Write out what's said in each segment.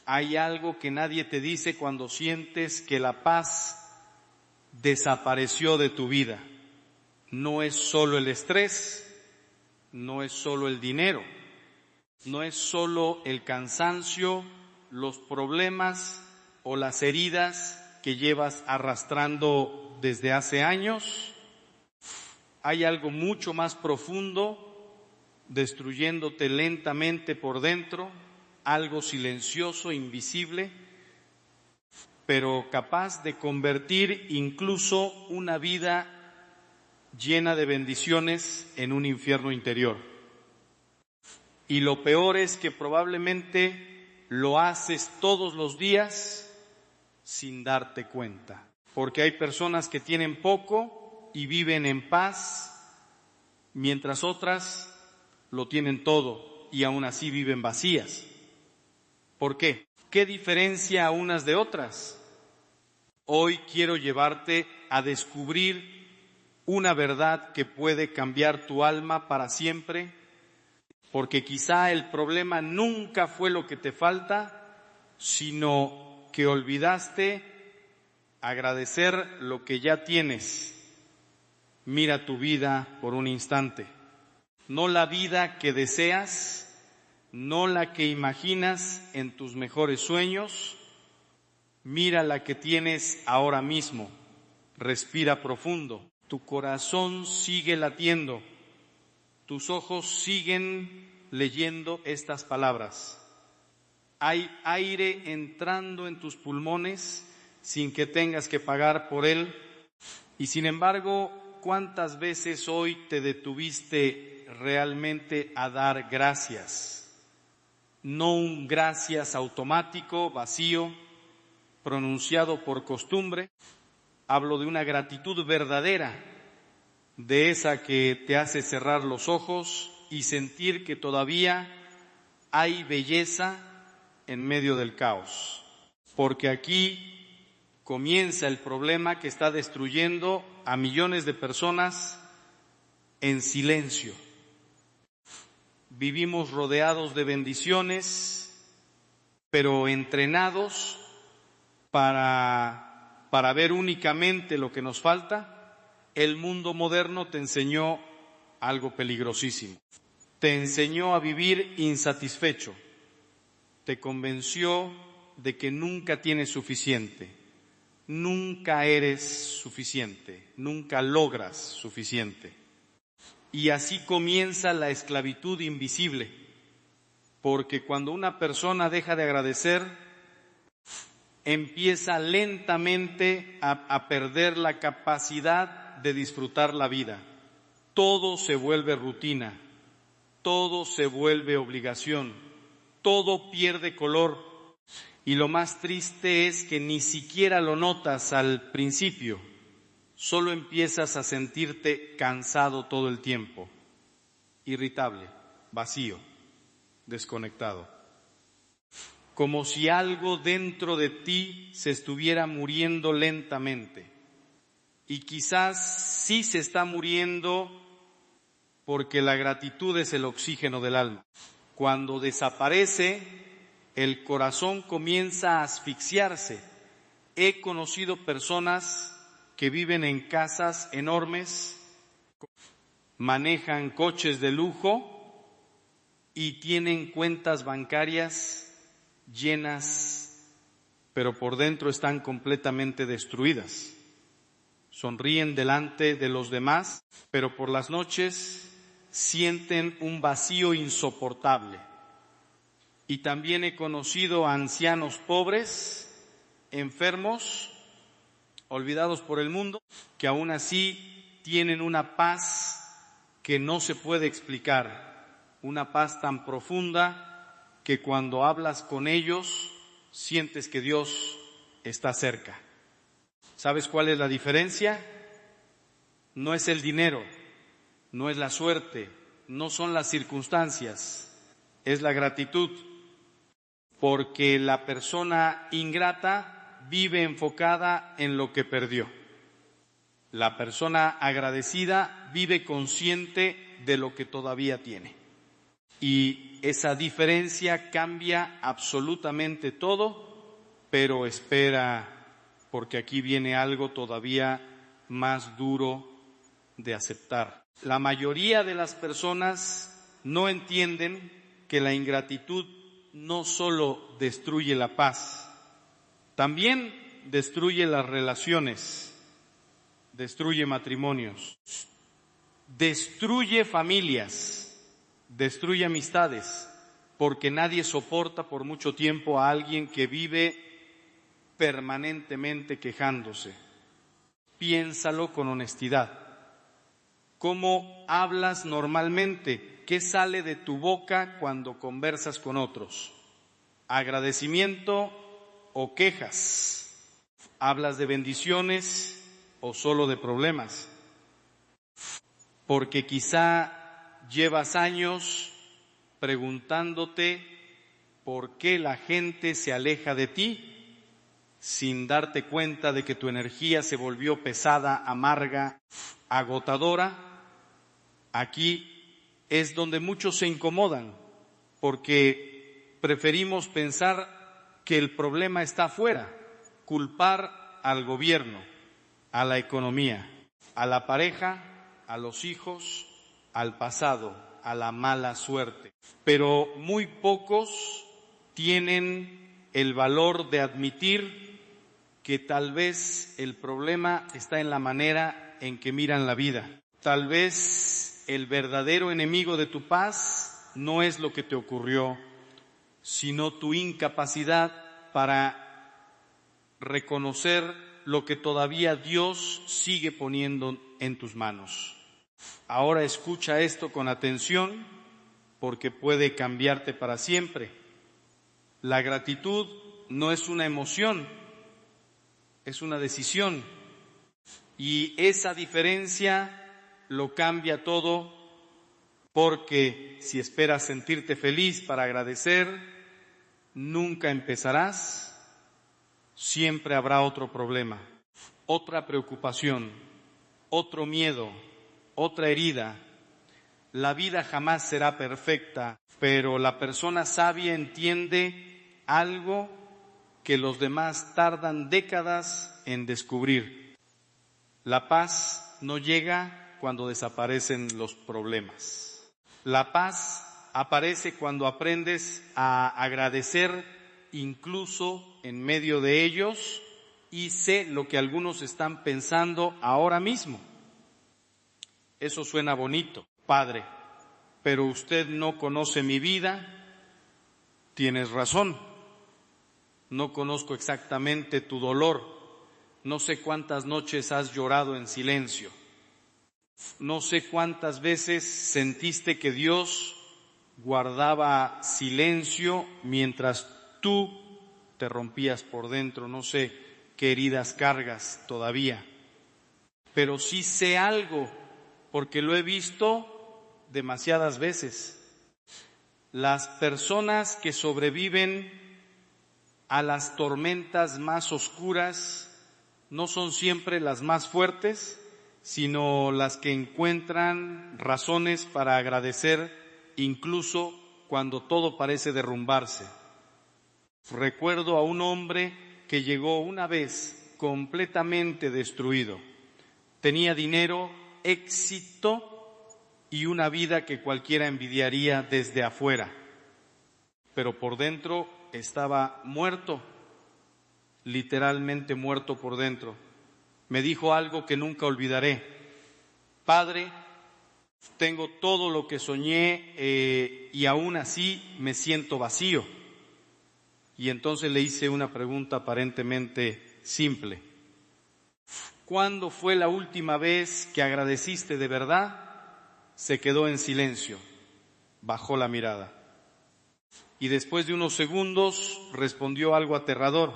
Hay algo que nadie te dice cuando sientes que la paz desapareció de tu vida. No es solo el estrés, no es solo el dinero, no es solo el cansancio, los problemas o las heridas que llevas arrastrando desde hace años. Hay algo mucho más profundo, destruyéndote lentamente por dentro, algo silencioso, invisible, pero capaz de convertir incluso una vida llena de bendiciones en un infierno interior. Y lo peor es que probablemente lo haces todos los días sin darte cuenta. Porque hay personas que tienen poco y viven en paz, mientras otras lo tienen todo y aún así viven vacías. ¿Por qué? ¿Qué diferencia unas de otras? Hoy quiero llevarte a descubrir una verdad que puede cambiar tu alma para siempre, porque quizá el problema nunca fue lo que te falta, sino que olvidaste agradecer lo que ya tienes. Mira tu vida por un instante, no la vida que deseas, no la que imaginas en tus mejores sueños, mira la que tienes ahora mismo. Respira profundo, tu corazón sigue latiendo, tus ojos siguen leyendo estas palabras. Hay aire entrando en tus pulmones sin que tengas que pagar por él. Y sin embargo, ¿cuántas veces hoy te detuviste realmente a dar gracias? No un gracias automático, vacío, pronunciado por costumbre. Hablo de una gratitud verdadera, de esa que te hace cerrar los ojos y sentir que todavía hay belleza en medio del caos. Porque aquí comienza el problema que está destruyendo a millones de personas en silencio. Vivimos rodeados de bendiciones, pero entrenados para ver únicamente lo que nos falta. El mundo moderno te enseñó algo peligrosísimo. Te enseñó a vivir insatisfecho. Te convenció de que nunca tienes suficiente. Nunca eres suficiente. Nunca logras suficiente. Y así comienza la esclavitud invisible. Porque cuando una persona deja de agradecer, empieza lentamente a perder la capacidad de disfrutar la vida. Todo se vuelve rutina, todo se vuelve obligación, todo pierde color. Y lo más triste es que ni siquiera lo notas al principio, solo empiezas a sentirte cansado todo el tiempo, irritable, vacío, desconectado. Como si algo dentro de ti se estuviera muriendo lentamente. Y quizás sí se está muriendo porque la gratitud es el oxígeno del alma. Cuando desaparece, el corazón comienza a asfixiarse. He conocido personas que viven en casas enormes, manejan coches de lujo y tienen cuentas bancarias llenas, pero por dentro están completamente destruidas. Sonríen delante de los demás, pero por las noches sienten un vacío insoportable. Y también he conocido a ancianos pobres, enfermos, olvidados por el mundo, que aún así tienen una paz que no se puede explicar, una paz tan profunda que cuando hablas con ellos sientes que Dios está cerca. ¿Sabes cuál es la diferencia? No es el dinero, no es la suerte, no son las circunstancias, es la gratitud. Porque la persona ingrata vive enfocada en lo que perdió. La persona agradecida vive consciente de lo que todavía tiene. Y esa diferencia cambia absolutamente todo, pero espera, porque aquí viene algo todavía más duro de aceptar. La mayoría de las personas no entienden que la ingratitud no solo destruye la paz, también destruye las relaciones, destruye matrimonios, destruye familias, destruye amistades, porque nadie soporta por mucho tiempo a alguien que vive permanentemente quejándose. Piénsalo con honestidad. ¿Cómo hablas normalmente? ¿Qué sale de tu boca cuando conversas con otros? ¿Agradecimiento o quejas? ¿Hablas de bendiciones o solo de problemas? Porque quizá llevas años preguntándote por qué la gente se aleja de ti sin darte cuenta de que tu energía se volvió pesada, amarga, agotadora. Aquí es donde muchos se incomodan, porque preferimos pensar que el problema está afuera, culpar al gobierno, a la economía, a la pareja, a los hijos, al pasado, a la mala suerte. Pero muy pocos tienen el valor de admitir que tal vez el problema está en la manera en que miran la vida. Tal vez el verdadero enemigo de tu paz no es lo que te ocurrió, sino tu incapacidad para reconocer lo que todavía Dios sigue poniendo en tus manos. Ahora escucha esto con atención, porque puede cambiarte para siempre. La gratitud no es una emoción, es una decisión. Y esa diferencia lo cambia todo, porque si esperas sentirte feliz para agradecer, nunca empezarás, siempre habrá otro problema, otra preocupación, otro miedo, otra herida. La vida jamás será perfecta, pero la persona sabia entiende algo que los demás tardan décadas en descubrir. La paz no llega cuando desaparecen los problemas. La paz aparece cuando aprendes a agradecer incluso en medio de ellos, y sé lo que algunos están pensando ahora mismo. Eso suena bonito, Padre, pero usted no conoce mi vida. Tienes razón, no conozco exactamente tu dolor. No sé cuántas noches has llorado en silencio. No sé cuántas veces sentiste que Dios guardaba silencio mientras tú te rompías por dentro. No sé qué heridas cargas todavía. Pero sí sé algo, porque lo he visto demasiadas veces. Las personas que sobreviven a las tormentas más oscuras no son siempre las más fuertes, sino las que encuentran razones para agradecer incluso cuando todo parece derrumbarse. Recuerdo a un hombre que llegó una vez completamente destruido. Tenía dinero, éxito y una vida que cualquiera envidiaría desde afuera, pero por dentro estaba muerto, literalmente muerto por dentro. Me dijo algo que nunca olvidaré: Padre, tengo todo lo que soñé y aún así me siento vacío. Y entonces le hice una pregunta aparentemente simple: ¿cuándo fue la última vez que agradeciste de verdad? Se quedó en silencio, bajó la mirada y después de unos segundos respondió algo aterrador: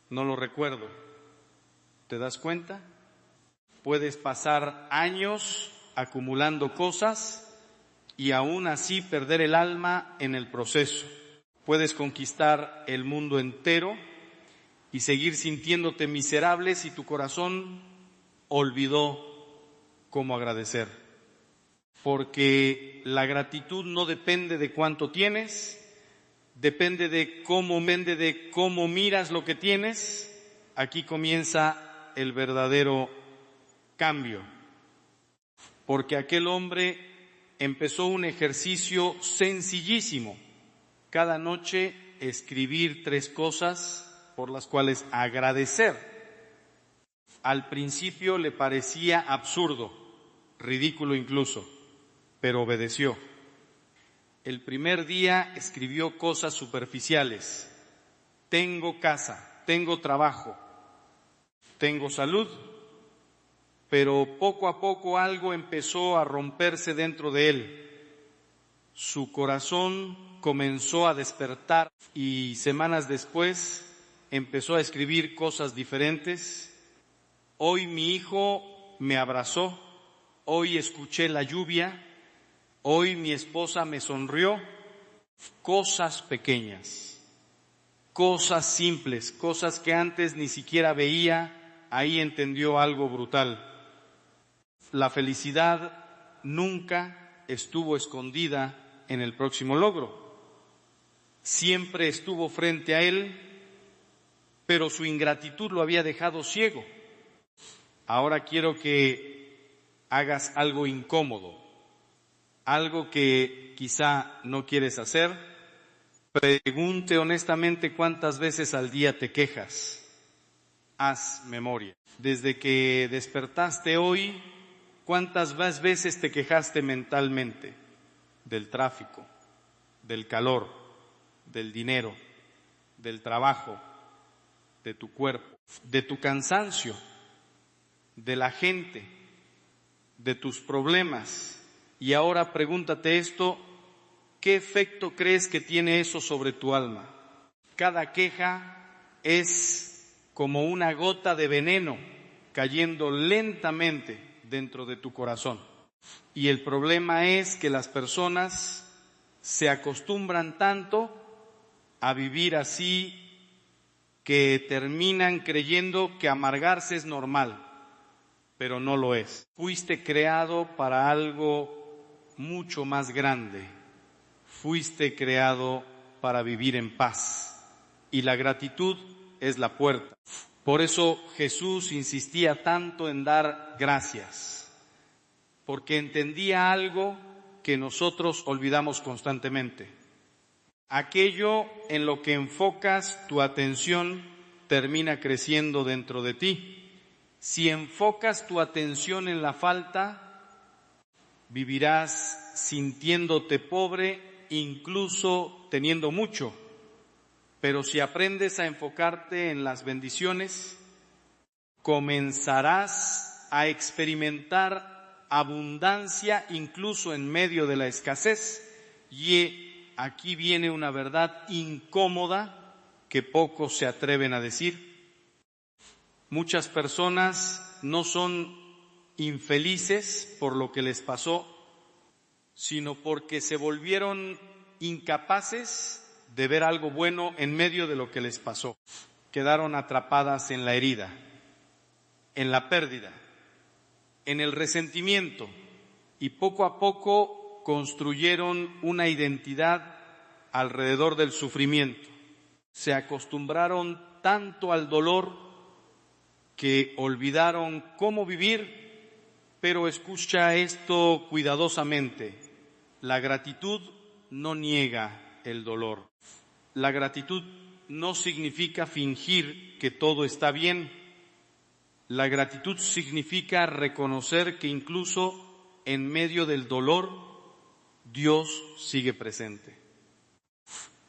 no lo recuerdo. ¿Te das cuenta? Puedes pasar años acumulando cosas y aún así perder el alma en el proceso. Puedes conquistar el mundo entero y seguir sintiéndote miserable si tu corazón olvidó cómo agradecer. porque la gratitud no depende de cuánto tienes, depende de cómo miras lo que tienes. Aquí comienza el verdadero cambio, porque aquel hombre empezó un ejercicio sencillísimo: cada noche escribir 3 cosas por las cuales agradecer. Al principio le parecía absurdo, ridículo incluso, pero obedeció. El primer día escribió cosas superficiales: tengo casa, tengo trabajo, tengo salud. Pero poco a poco algo empezó a romperse dentro de él. Su corazón comenzó a despertar y semanas después empezó a escribir cosas diferentes. Hoy mi hijo me abrazó, hoy escuché la lluvia, hoy mi esposa me sonrió. Cosas pequeñas, cosas simples, cosas que antes ni siquiera veía, ahí entendió algo brutal. La felicidad nunca estuvo escondida en el próximo logro. Siempre estuvo frente a él, pero su ingratitud lo había dejado ciego. Ahora quiero que hagas algo incómodo, algo que quizá no quieres hacer. Pregunte honestamente cuántas veces al día te quejas. Haz memoria. Desde que despertaste hoy, ¿cuántas veces te quejaste mentalmente? Del tráfico, del calor, del dinero, del trabajo, de tu cuerpo, de tu cansancio, de la gente, de tus problemas. Y ahora pregúntate esto: ¿qué efecto crees que tiene eso sobre tu alma? Cada queja es como una gota de veneno cayendo lentamente dentro de tu corazón. Y el problema es que las personas se acostumbran tanto a vivir así que terminan creyendo que amargarse es normal, pero no lo es. Fuiste creado para algo mucho más grande. Fuiste creado para vivir en paz, y la gratitud es la puerta. Por eso Jesús insistía tanto en dar gracias, porque entendía algo que nosotros olvidamos constantemente. Aquello en lo que enfocas tu atención termina creciendo dentro de ti. Si enfocas tu atención en la falta, vivirás sintiéndote pobre, incluso teniendo mucho. Pero si aprendes a enfocarte en las bendiciones, comenzarás a experimentar abundancia incluso en medio de la escasez. Y aquí viene una verdad incómoda que pocos se atreven a decir. Muchas personas no son infelices por lo que les pasó, sino porque se volvieron incapaces de ver algo bueno en medio de lo que les pasó. Quedaron atrapadas en la herida, en la pérdida, en el resentimiento, y poco a poco construyeron una identidad alrededor del sufrimiento. Se acostumbraron tanto al dolor que olvidaron cómo vivir. Pero escucha esto cuidadosamente: la gratitud no niega el dolor. La gratitud no significa fingir que todo está bien. La gratitud significa reconocer que incluso en medio del dolor, Dios sigue presente.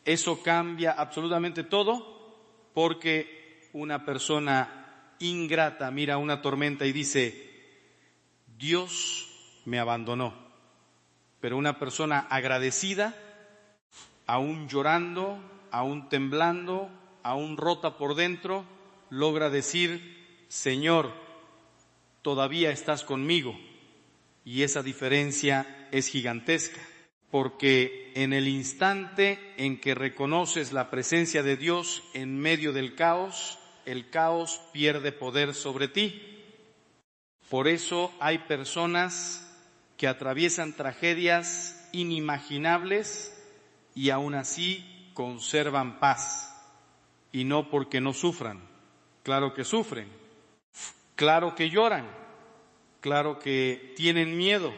Eso cambia absolutamente todo, porque una persona ingrata mira una tormenta y dice: Dios me abandonó. Pero una persona agradecida, aún llorando, aún temblando, aún rota por dentro, logra decir: Señor, todavía estás conmigo. Y esa diferencia es gigantesca, porque en el instante en que reconoces la presencia de Dios en medio del caos, el caos pierde poder sobre ti. Por eso hay personas que atraviesan tragedias inimaginables y aún así conservan paz. Y no porque no sufran, claro que sufren, claro que lloran, claro que tienen miedo,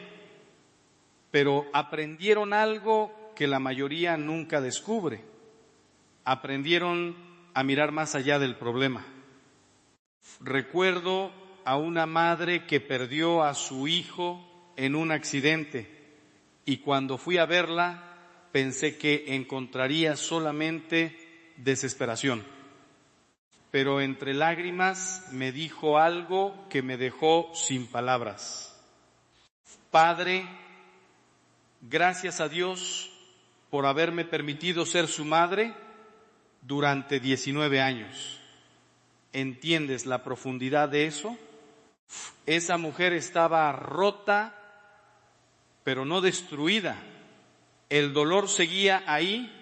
pero aprendieron algo que la mayoría nunca descubre. Aprendieron a mirar más allá del problema. Recuerdo a una madre que perdió a su hijo en un accidente y cuando fui a verla pensé que encontraría solamente desesperación. Pero entre lágrimas me dijo algo que me dejó sin palabras. Padre, gracias a Dios por haberme permitido ser su madre durante 19 años. ¿Entiendes la profundidad de eso? Esa mujer estaba rota, pero no destruida. El dolor seguía ahí,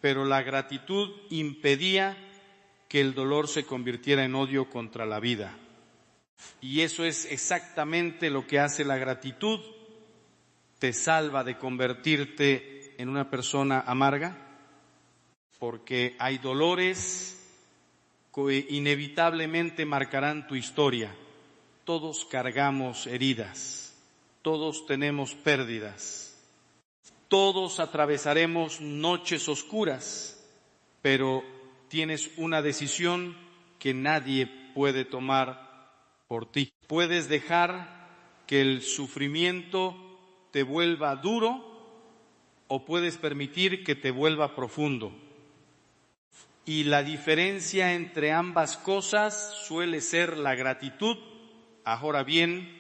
pero la gratitud impedía que el dolor se convirtiera en odio contra la vida. Y eso es exactamente lo que hace la gratitud. Te salva de convertirte en una persona amarga, porque hay dolores que inevitablemente marcarán tu historia. Todos cargamos heridas, todos tenemos pérdidas, todos atravesaremos noches oscuras, pero tienes una decisión que nadie puede tomar por ti. Puedes dejar que el sufrimiento te vuelva duro o puedes permitir que te vuelva profundo. Y la diferencia entre ambas cosas suele ser la gratitud. Ahora bien,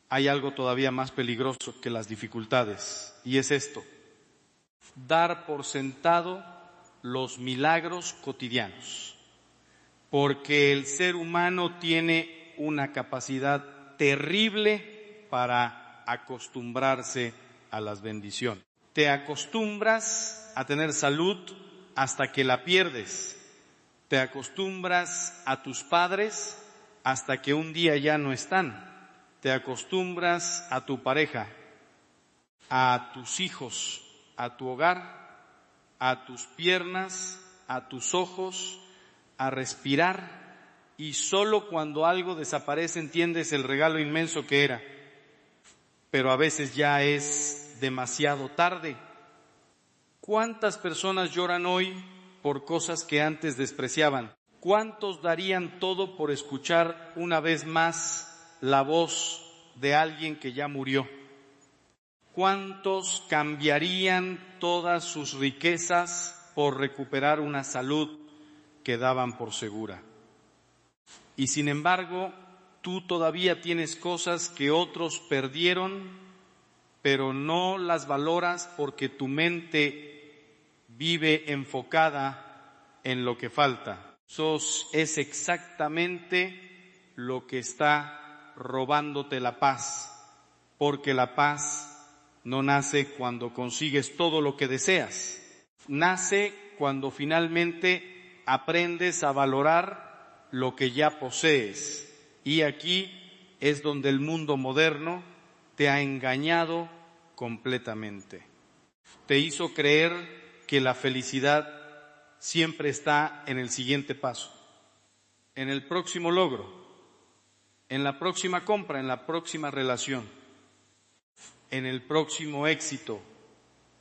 hay algo todavía más peligroso que las dificultades, y es esto: dar por sentado los milagros cotidianos, porque el ser humano tiene una capacidad terrible para acostumbrarse a las bendiciones. Te acostumbras a tener salud hasta que la pierdes, te acostumbras a tus padres hasta que un día ya no están, te acostumbras a tu pareja, a tus hijos, a tu hogar, a tus piernas, a tus ojos, a respirar, y solo cuando algo desaparece entiendes el regalo inmenso que era. Pero a veces ya es demasiado tarde. ¿Cuántas personas lloran hoy por cosas que antes despreciaban? ¿Cuántos darían todo por escuchar una vez más la voz de alguien que ya murió? ¿Cuántos cambiarían todas sus riquezas por recuperar una salud que daban por segura? Y sin embargo, tú todavía tienes cosas que otros perdieron, pero no las valoras porque tu mente vive enfocada en lo que falta. Eso es exactamente lo que está robándote la paz, porque la paz no nace cuando consigues todo lo que deseas, nace cuando finalmente aprendes a valorar lo que ya posees. Y aquí es donde el mundo moderno te ha engañado completamente. Te hizo creer que la felicidad siempre está en el siguiente paso, en el próximo logro, en la próxima compra, en la próxima relación, en el próximo éxito,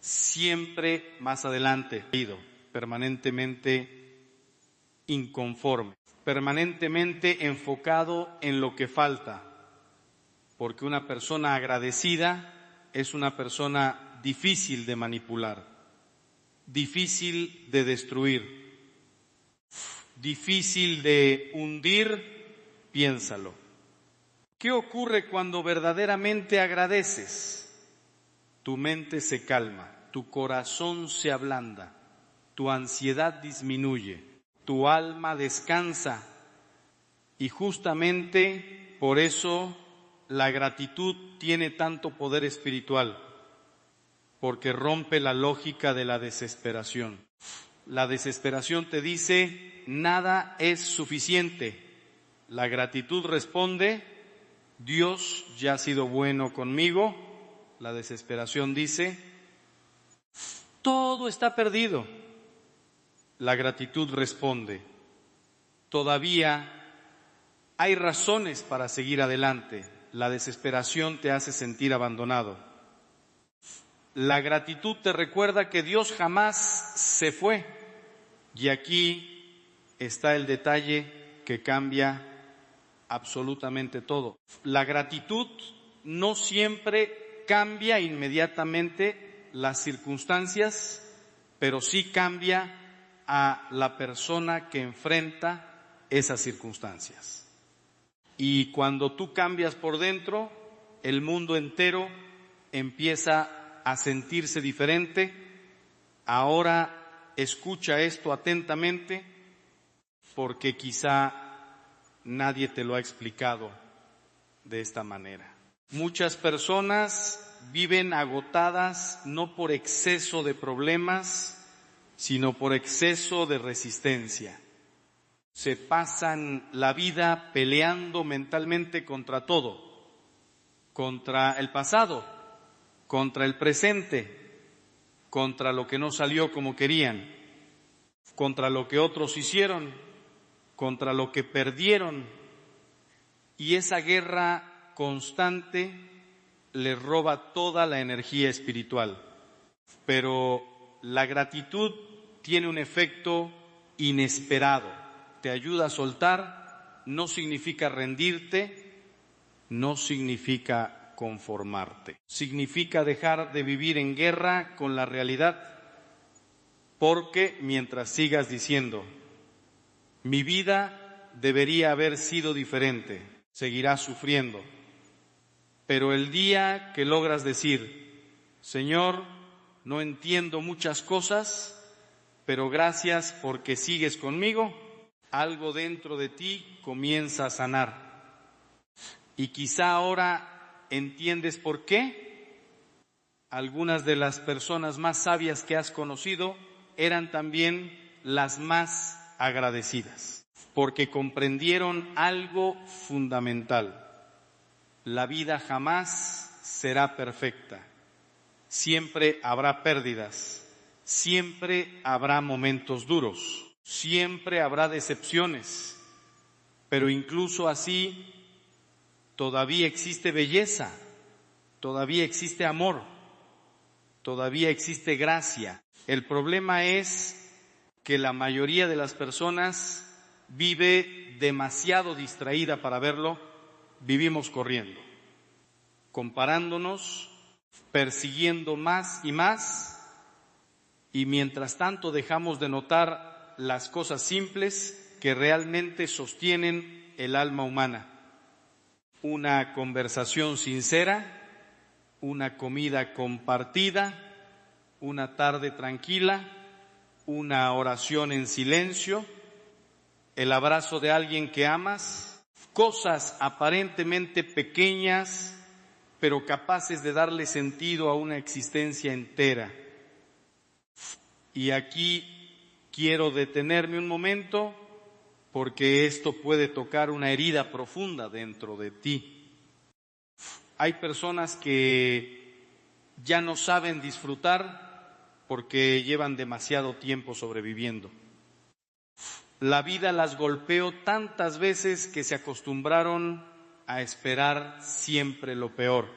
siempre más adelante, permanentemente inconforme, permanentemente enfocado en lo que falta, porque una persona agradecida es una persona difícil de manipular, difícil de destruir, difícil de hundir. Piénsalo. ¿Qué ocurre cuando verdaderamente agradeces? Tu mente se calma, tu corazón se ablanda, tu ansiedad disminuye, tu alma descansa. Y justamente por eso la gratitud tiene tanto poder espiritual, porque rompe la lógica de la desesperación. La desesperación te dice, nada es suficiente. La gratitud responde, Dios ya ha sido bueno conmigo. La desesperación dice, todo está perdido. La gratitud responde, todavía hay razones para seguir adelante. La desesperación te hace sentir abandonado. La gratitud te recuerda que Dios jamás se fue. Y aquí está el detalle que cambia absolutamente todo. La gratitud no siempre cambia inmediatamente las circunstancias, pero sí cambia a la persona que enfrenta esas circunstancias. Y cuando tú cambias por dentro, el mundo entero empieza a sentirse diferente. Ahora escucha esto atentamente, porque quizá nadie te lo ha explicado de esta manera. Muchas personas viven agotadas no por exceso de problemas, sino por exceso de resistencia. Se pasan la vida peleando mentalmente contra todo, contra el pasado, contra el presente, contra lo que no salió como querían, contra lo que otros hicieron, contra lo que perdieron. Y esa guerra constante les roba toda la energía espiritual. Pero la gratitud tiene un efecto inesperado. Te ayuda a soltar, no significa rendirte, no significa conformarte. Significa dejar de vivir en guerra con la realidad, porque mientras sigas diciendo, mi vida debería haber sido diferente, seguirás sufriendo. Pero el día que logras decir, Señor, no entiendo muchas cosas, pero gracias porque sigues conmigo, algo dentro de ti comienza a sanar. Y quizá ahora entiendes por qué algunas de las personas más sabias que has conocido eran también las más agradecidas, porque comprendieron algo fundamental. La vida jamás será perfecta. Siempre habrá pérdidas, siempre habrá momentos duros. Siempre habrá decepciones, pero incluso así todavía existe belleza, todavía existe amor, todavía existe gracia. El problema es que la mayoría de las personas vive demasiado distraída para verlo. Vivimos corriendo, comparándonos, persiguiendo más y mientras tanto dejamos de notar las cosas simples que realmente sostienen el alma humana. Una conversación sincera, una comida compartida, una tarde tranquila, una oración en silencio, el abrazo de alguien que amas, cosas aparentemente pequeñas, pero capaces de darle sentido a una existencia entera. Y aquí quiero detenerme un momento porque esto puede tocar una herida profunda dentro de ti. Hay personas que ya no saben disfrutar porque llevan demasiado tiempo sobreviviendo. La vida las golpeó tantas veces que se acostumbraron a esperar siempre lo peor.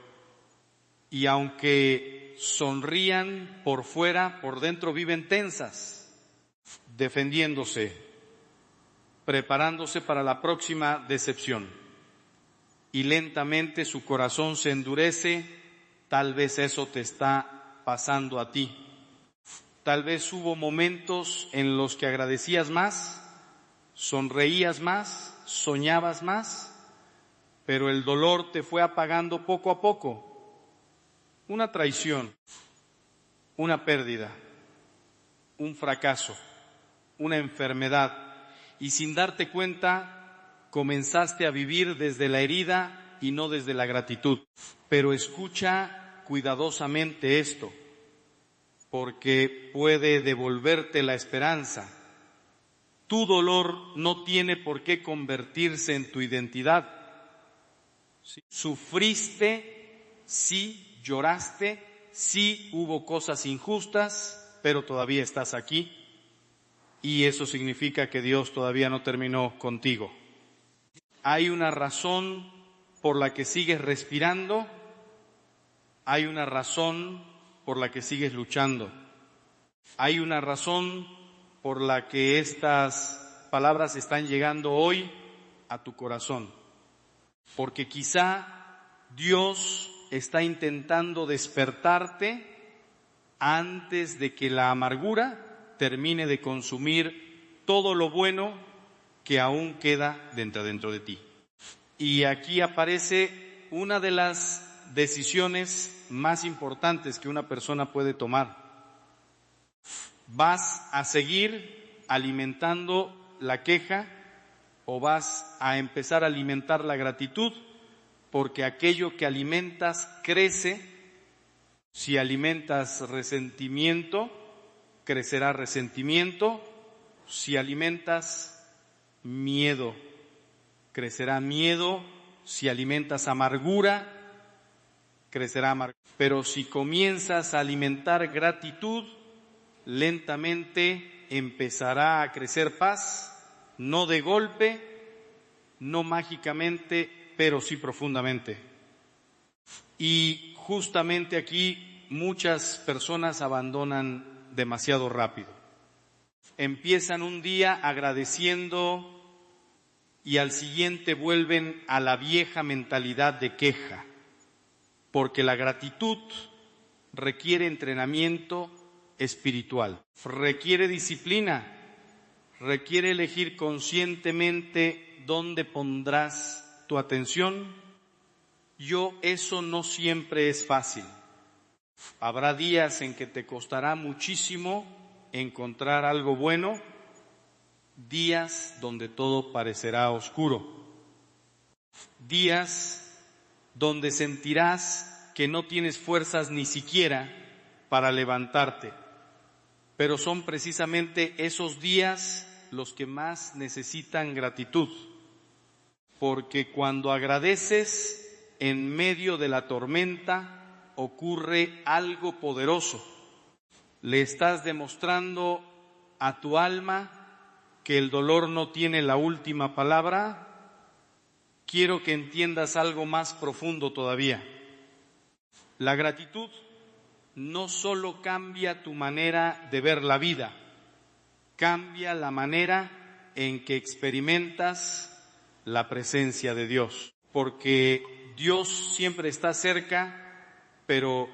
Y aunque sonrían por fuera, por dentro viven tensas, defendiéndose, preparándose para la próxima decepción. Y lentamente su corazón se endurece. Tal vez eso te está pasando a ti. Tal vez hubo momentos en los que agradecías más, sonreías más, soñabas más, pero el dolor te fue apagando poco a poco. Una traición, una pérdida, un fracaso, una enfermedad, y sin darte cuenta comenzaste a vivir desde la herida y no desde la gratitud. Pero escucha cuidadosamente esto, porque puede devolverte la esperanza. Tu dolor no tiene por qué convertirse en tu identidad. Sí. Sufriste, sí, lloraste, sí hubo cosas injustas, pero todavía estás aquí. Y eso significa que Dios todavía no terminó contigo. Hay una razón por la que sigues respirando, hay una razón por la que sigues luchando, hay una razón por la que estas palabras están llegando hoy a tu corazón, porque quizá Dios está intentando despertarte antes de que la amargura termine de consumir todo lo bueno que aún queda dentro de ti. Y aquí aparece una de las decisiones más importantes que una persona puede tomar. ¿Vas a seguir alimentando la queja o vas a empezar a alimentar la gratitud? Porque aquello que alimentas crece. Si alimentas resentimiento, crecerá resentimiento. Si alimentas miedo, crecerá miedo. Si alimentas amargura, crecerá amargura. Pero si comienzas a alimentar gratitud, lentamente empezará a crecer paz, no de golpe, no mágicamente, pero sí profundamente. Y justamente aquí muchas personas abandonan demasiado rápido. Empiezan un día agradeciendo y al siguiente vuelven a la vieja mentalidad de queja, porque la gratitud requiere entrenamiento espiritual, requiere disciplina, requiere elegir conscientemente dónde pondrás tu atención. Eso no siempre es fácil. Habrá días en que te costará muchísimo encontrar algo bueno, días donde todo parecerá oscuro, días donde sentirás que no tienes fuerzas ni siquiera para levantarte. Pero son precisamente esos días los que más necesitan gratitud, porque cuando agradeces en medio de la tormenta ocurre algo poderoso. Le estás demostrando a tu alma que el dolor no tiene la última palabra. Quiero que entiendas algo más profundo todavía. La gratitud no solo cambia tu manera de ver la vida, cambia la manera en que experimentas la presencia de Dios, porque Dios siempre está cerca, pero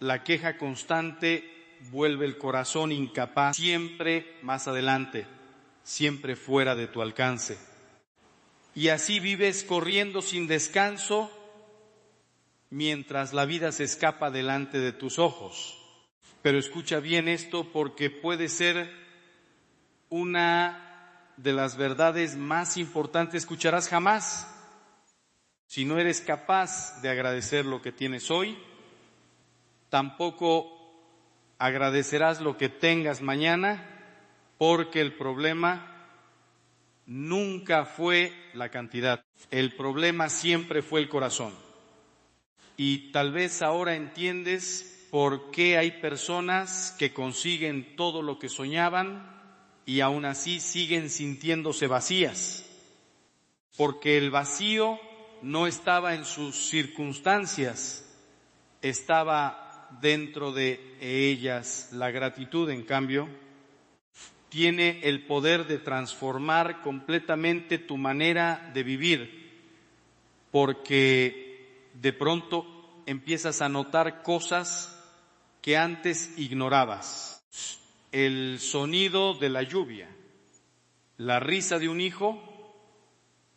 la queja constante vuelve el corazón incapaz, siempre más adelante, siempre fuera de tu alcance. Y así vives corriendo sin descanso, mientras la vida se escapa delante de tus ojos. Pero escucha bien esto, porque puede ser una de las verdades más importantes que escucharás jamás. Si no eres capaz de agradecer lo que tienes hoy, tampoco agradecerás lo que tengas mañana, porque el problema nunca fue la cantidad. El problema siempre fue el corazón. Y tal vez ahora entiendes por qué hay personas que consiguen todo lo que soñaban y aún así siguen sintiéndose vacías. Porque el vacío no estaba en sus circunstancias, estaba dentro de ellas. La gratitud, en cambio, tiene el poder de transformar completamente tu manera de vivir, porque de pronto empiezas a notar cosas que antes ignorabas. El sonido de la lluvia, la risa de un hijo,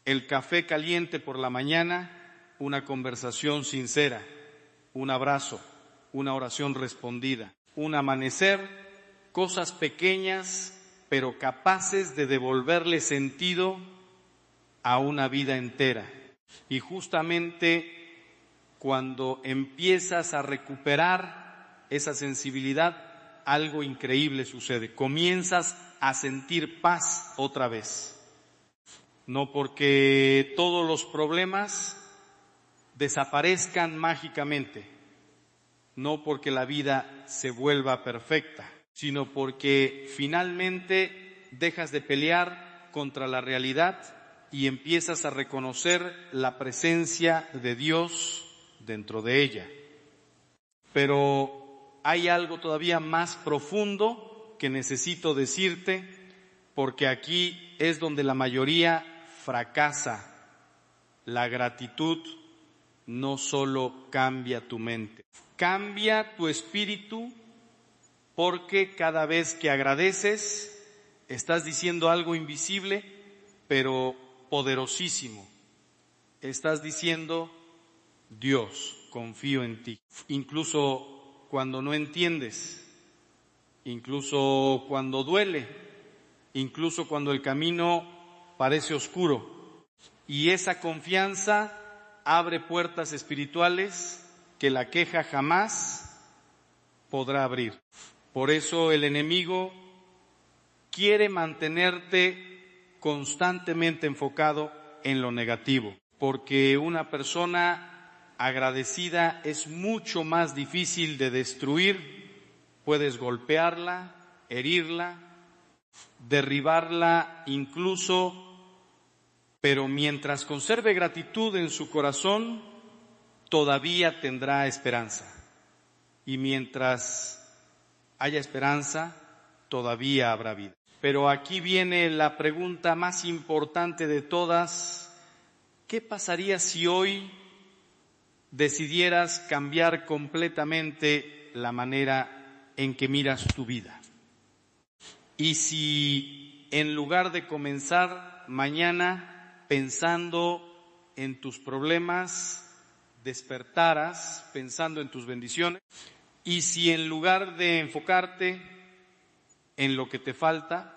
el café caliente por la mañana, una conversación sincera, un abrazo, una oración respondida, un amanecer, cosas pequeñas pero capaces de devolverle sentido a una vida entera. Y justamente cuando empiezas a recuperar esa sensibilidad, algo increíble sucede. Comienzas a sentir paz otra vez. No porque todos los problemas desaparezcan mágicamente, no porque la vida se vuelva perfecta, sino porque finalmente dejas de pelear contra la realidad y empiezas a reconocer la presencia de Dios dentro de ella. Pero hay algo todavía más profundo que necesito decirte, porque aquí es donde la mayoría fracasa. La gratitud no solo cambia tu mente, cambia tu espíritu, porque cada vez que agradeces estás diciendo algo invisible, pero poderosísimo. Estás diciendo: Dios, confío en ti. Incluso cuando no entiendes, incluso cuando duele, incluso cuando el camino parece oscuro. Y esa confianza abre puertas espirituales que la queja jamás podrá abrir. Por eso el enemigo quiere mantenerte constantemente enfocado en lo negativo, porque una persona agradecida es mucho más difícil de destruir. Puedes golpearla, herirla, derribarla incluso, pero mientras conserve gratitud en su corazón, todavía tendrá esperanza. Y mientras haya esperanza, todavía habrá vida. Pero aquí viene la pregunta más importante de todas: ¿qué pasaría si hoy decidieras cambiar completamente la manera en que miras tu vida? Y si en lugar de comenzar mañana pensando en tus problemas, despertaras pensando en tus bendiciones, y si en lugar de enfocarte en lo que te falta,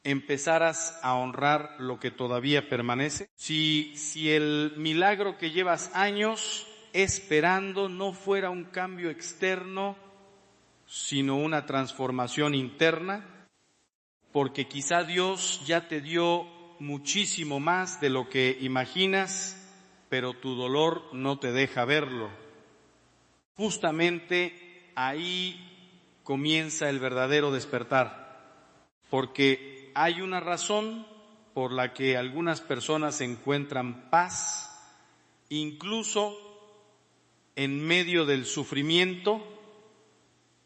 empezaras a honrar lo que todavía permanece, si el milagro que llevas años esperando no fuera un cambio externo, sino una transformación interna, porque quizá Dios ya te dio muchísimo más de lo que imaginas, pero tu dolor no te deja verlo. Justamente ahí comienza el verdadero despertar, porque hay una razón por la que algunas personas encuentran paz, incluso en medio del sufrimiento,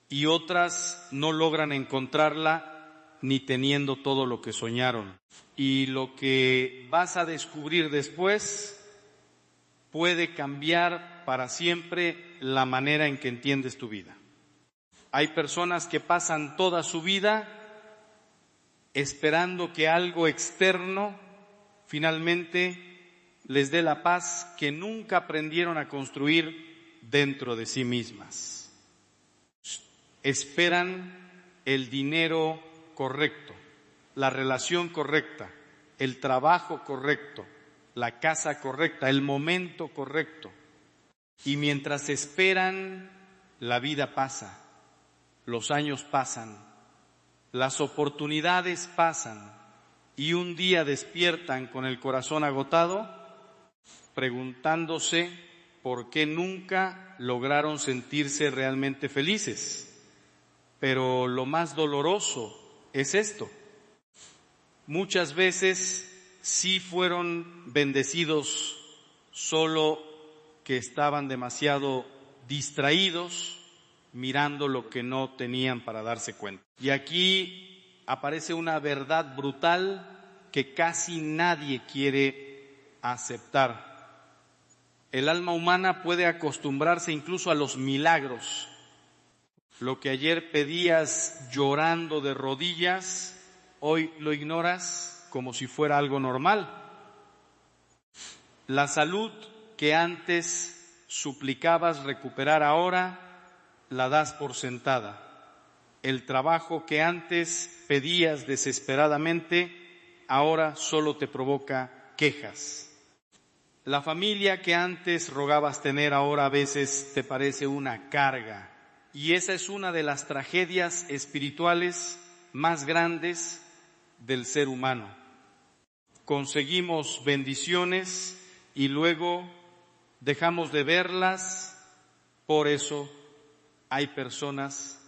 y otras no logran encontrarla ni teniendo todo lo que soñaron. Y lo que vas a descubrir después puede cambiar para siempre la manera en que entiendes tu vida. Hay personas que pasan toda su vida esperando que algo externo finalmente les dé la paz que nunca aprendieron a construir dentro de sí mismas. Esperan el dinero correcto, la relación correcta, el trabajo correcto, la casa correcta, el momento correcto. Y mientras esperan, la vida pasa, los años pasan, las oportunidades pasan, y un día despiertan con el corazón agotado, preguntándose por qué nunca lograron sentirse realmente felices. Pero lo más doloroso es esto: muchas veces sí fueron bendecidos, solo que estaban demasiado distraídos mirando lo que no tenían para darse cuenta. Y aquí aparece una verdad brutal que casi nadie quiere aceptar. El alma humana puede acostumbrarse incluso a los milagros. Lo que ayer pedías llorando de rodillas, hoy lo ignoras como si fuera algo normal. La salud que antes suplicabas recuperar ahora, la das por sentada. El trabajo que antes pedías desesperadamente, ahora solo te provoca quejas. La familia que antes rogabas tener, ahora a veces te parece una carga. Y esa es una de las tragedias espirituales más grandes del ser humano. Conseguimos bendiciones y luego dejamos de verlas. Por eso hay personas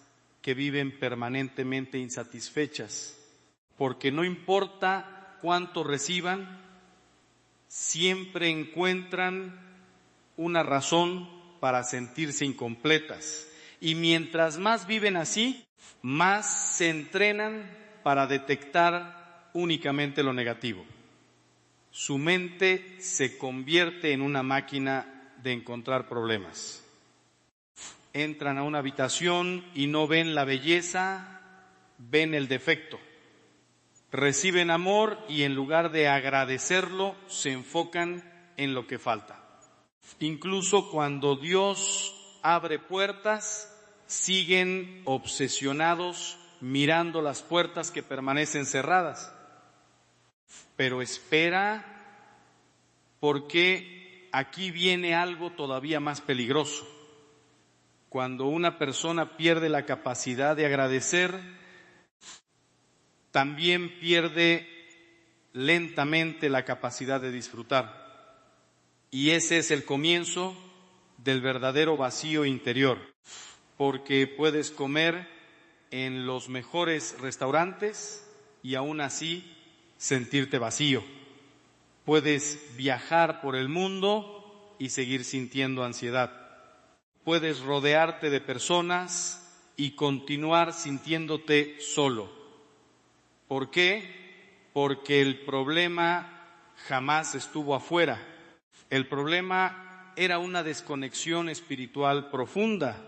que viven permanentemente insatisfechas, porque no importa cuánto reciban, siempre encuentran una razón para sentirse incompletas. Y mientras más viven así, más se entrenan para detectar únicamente lo negativo. Su mente se convierte en una máquina de encontrar problemas. Entran a una habitación y no ven la belleza, ven el defecto. Reciben amor y en lugar de agradecerlo, se enfocan en lo que falta. Incluso cuando Dios abre puertas, siguen obsesionados mirando las puertas que permanecen cerradas. Pero espera, porque aquí viene algo todavía más peligroso. Cuando una persona pierde la capacidad de agradecer, también pierde lentamente la capacidad de disfrutar. Y ese es el comienzo del verdadero vacío interior, porque puedes comer en los mejores restaurantes y aún así sentirte vacío. Puedes viajar por el mundo y seguir sintiendo ansiedad. Puedes rodearte de personas y continuar sintiéndote solo. ¿Por qué? Porque el problema jamás estuvo afuera. El problema era una desconexión espiritual profunda,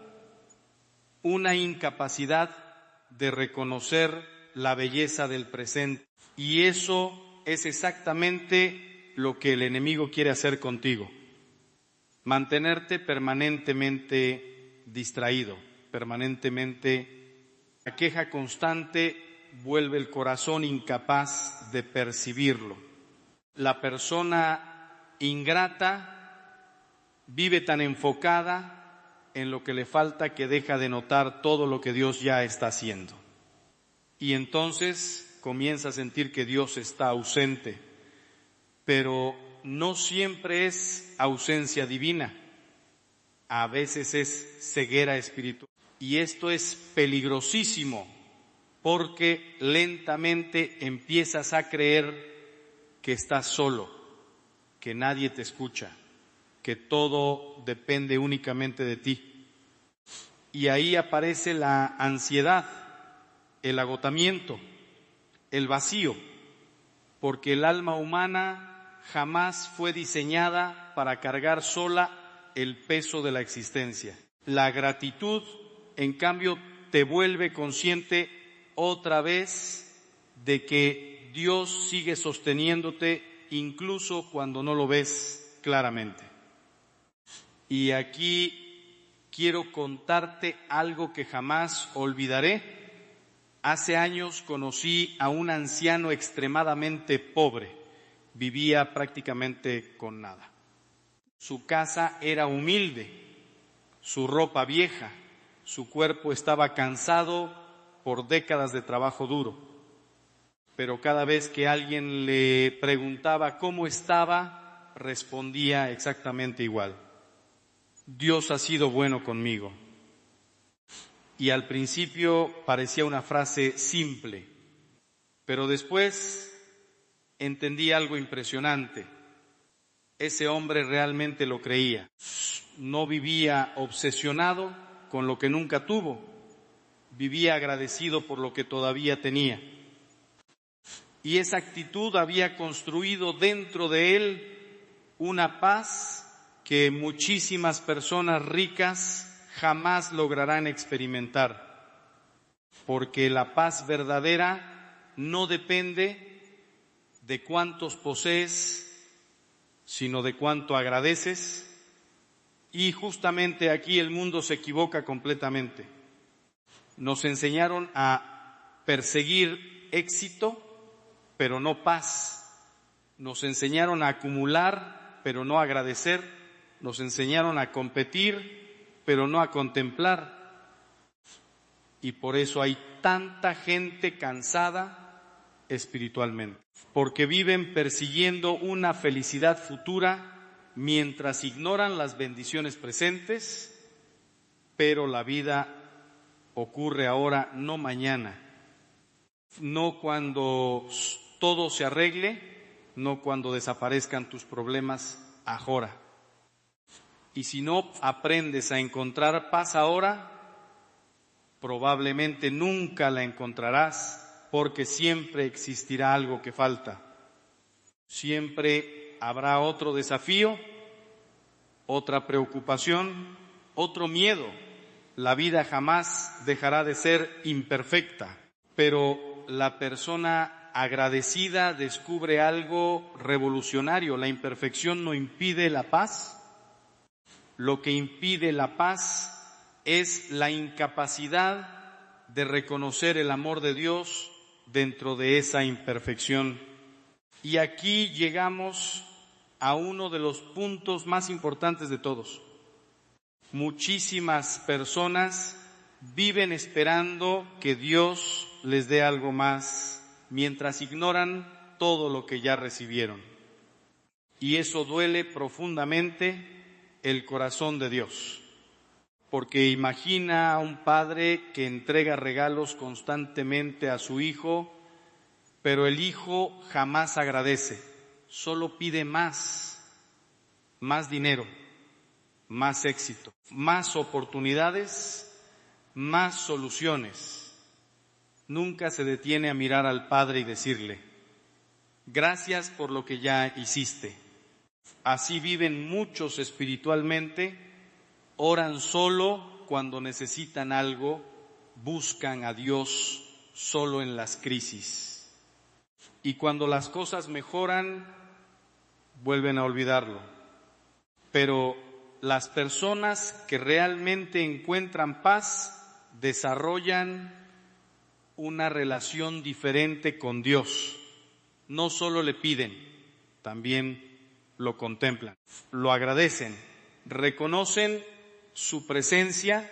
una incapacidad de reconocer la belleza del presente. Y eso es exactamente lo que el enemigo quiere hacer contigo. Mantenerte permanentemente distraído, permanentemente. La queja constante vuelve el corazón incapaz de percibirlo. La persona ingrata vive tan enfocada en lo que le falta que deja de notar todo lo que Dios ya está haciendo. Y entonces comienza a sentir que Dios está ausente, pero no siempre es ausencia divina, a veces es ceguera espiritual. Y esto es peligrosísimo, porque lentamente empiezas a creer que estás solo, que nadie te escucha, que todo depende únicamente de ti. Y ahí aparece la ansiedad, el agotamiento, el vacío, porque el alma humana jamás fue diseñada para cargar sola el peso de la existencia. La gratitud, en cambio, te vuelve consciente otra vez de que Dios sigue sosteniéndote incluso cuando no lo ves claramente. Y aquí quiero contarte algo que jamás olvidaré. Hace años conocí a un anciano extremadamente pobre. Vivía prácticamente con nada. Su casa era humilde, su ropa vieja, su cuerpo estaba cansado por décadas de trabajo duro. Pero cada vez que alguien le preguntaba cómo estaba, respondía exactamente igual: Dios ha sido bueno conmigo. Y al principio parecía una frase simple, pero después entendí algo impresionante. Ese hombre realmente lo creía. No vivía obsesionado con lo que nunca tuvo. Vivía agradecido por lo que todavía tenía. Y esa actitud había construido dentro de él una paz que muchísimas personas ricas jamás lograrán experimentar. Porque la paz verdadera no depende de cuántos posees, sino de cuánto agradeces. Y justamente aquí el mundo se equivoca completamente. Nos enseñaron a perseguir éxito, pero no paz. Nos enseñaron a acumular, pero no a agradecer. Nos enseñaron a competir, pero no a contemplar. Y por eso hay tanta gente cansada espiritualmente, porque viven persiguiendo una felicidad futura mientras ignoran las bendiciones presentes, pero la vida ocurre ahora, no mañana, no cuando todo se arregle, no cuando desaparezcan tus problemas ahora. Y si no aprendes a encontrar paz ahora, probablemente nunca la encontrarás, porque siempre existirá algo que falta. Siempre habrá otro desafío, otra preocupación, otro miedo. La vida jamás dejará de ser imperfecta, pero la persona agradecida descubre algo revolucionario. La imperfección no impide la paz. Lo que impide la paz es la incapacidad de reconocer el amor de Dios dentro de esa imperfección. Y aquí llegamos a uno de los puntos más importantes de todos. Muchísimas personas viven esperando que Dios les dé algo más, mientras ignoran todo lo que ya recibieron. Y eso duele profundamente el corazón de Dios, porque imagina a un padre que entrega regalos constantemente a su hijo, pero el hijo jamás agradece, solo pide más dinero, más éxito, más oportunidades, más soluciones. Nunca se detiene a mirar al Padre y decirle: gracias por lo que ya hiciste. Así viven muchos espiritualmente, oran solo cuando necesitan algo, buscan a Dios solo en las crisis. Y cuando las cosas mejoran, vuelven a olvidarlo. Pero las personas que realmente encuentran paz desarrollan una relación diferente con Dios. No solo le piden, también lo contemplan, lo agradecen, reconocen su presencia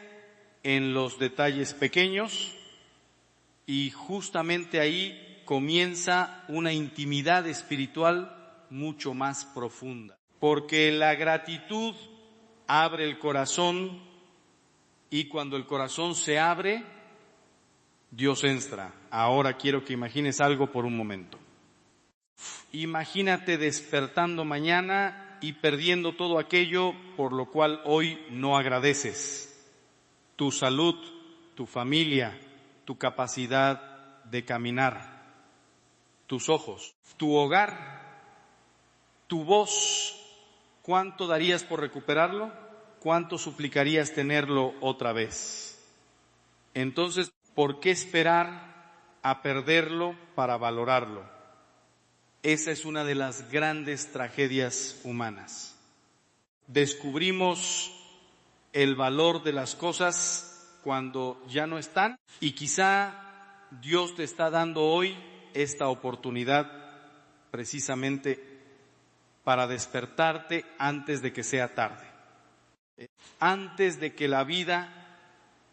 en los detalles pequeños, y justamente ahí comienza una intimidad espiritual mucho más profunda. Porque la gratitud abre el corazón, y cuando el corazón se abre, Dios entra. Ahora quiero que imagines algo por un momento. Imagínate despertando mañana y perdiendo todo aquello por lo cual hoy no agradeces. Tu salud, tu familia, tu capacidad de caminar, tus ojos, tu hogar, tu voz. ¿Cuánto darías por recuperarlo? ¿Cuánto suplicarías tenerlo otra vez? Entonces, ¿por qué esperar a perderlo para valorarlo? Esa es una de las grandes tragedias humanas. Descubrimos el valor de las cosas cuando ya no están, y quizá Dios te está dando hoy esta oportunidad precisamente para despertarte antes de que sea tarde, antes de que la vida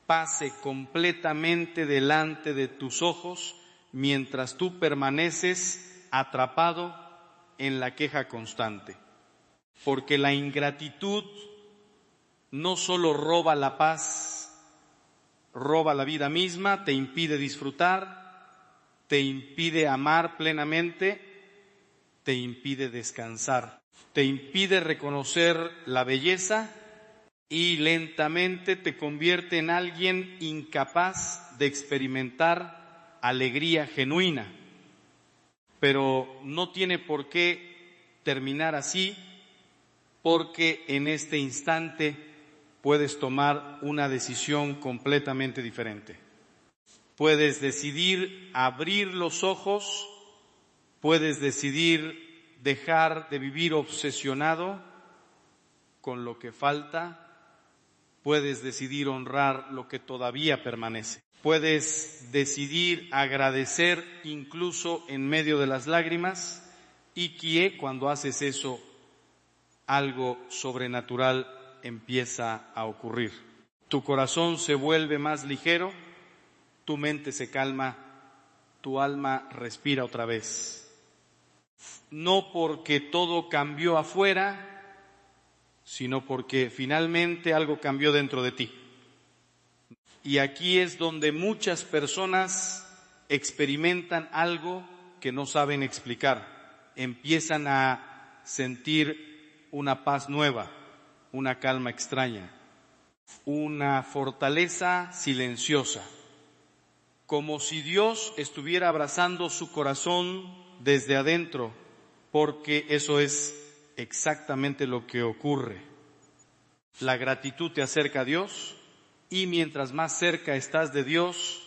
pase completamente delante de tus ojos mientras tú permaneces atrapado en la queja constante. Porque la ingratitud no solo roba la paz, roba la vida misma, te impide disfrutar, te impide amar plenamente, te impide descansar, te impide reconocer la belleza, y lentamente te convierte en alguien incapaz de experimentar alegría genuina. Pero no tiene por qué terminar así, porque en este instante puedes tomar una decisión completamente diferente. Puedes decidir abrir los ojos, puedes decidir dejar de vivir obsesionado con lo que falta, puedes decidir honrar lo que todavía permanece. Puedes decidir agradecer incluso en medio de las lágrimas, y que cuando haces eso, algo sobrenatural empieza a ocurrir. Tu corazón se vuelve más ligero, tu mente se calma, tu alma respira otra vez. No porque todo cambió afuera, sino porque finalmente algo cambió dentro de ti. Y aquí es donde muchas personas experimentan algo que no saben explicar. Empiezan a sentir una paz nueva, una calma extraña, una fortaleza silenciosa, como si Dios estuviera abrazando su corazón desde adentro, porque eso es exactamente lo que ocurre. La gratitud te acerca a Dios, y mientras más cerca estás de Dios,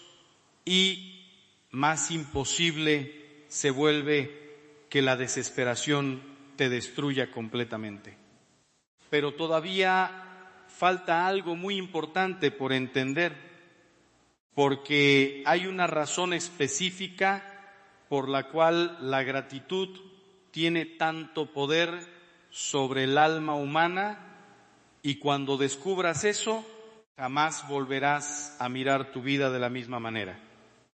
y más imposible se vuelve que la desesperación te destruya completamente. Pero todavía falta algo muy importante por entender, porque hay una razón específica por la cual la gratitud tiene tanto poder sobre el alma humana, y cuando descubras eso, jamás volverás a mirar tu vida de la misma manera.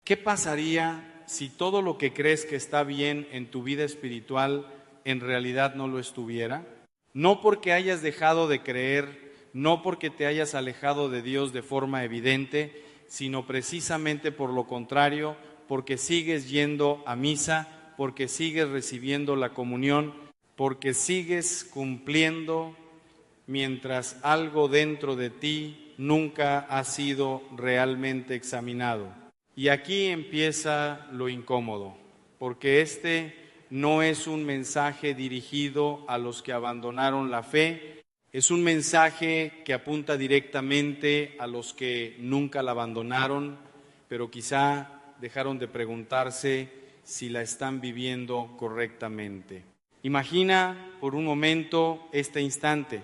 ¿Qué pasaría si todo lo que crees que está bien en tu vida espiritual en realidad no lo estuviera? No porque hayas dejado de creer, no porque te hayas alejado de Dios de forma evidente, sino precisamente por lo contrario, porque sigues yendo a misa, porque sigues recibiendo la comunión, porque sigues cumpliendo mientras algo dentro de ti nunca ha sido realmente examinado. Y aquí empieza lo incómodo, porque este no es un mensaje dirigido a los que abandonaron la fe, es un mensaje que apunta directamente a los que nunca la abandonaron, pero quizá dejaron de preguntarse si la están viviendo correctamente. Imagina por un momento este instante.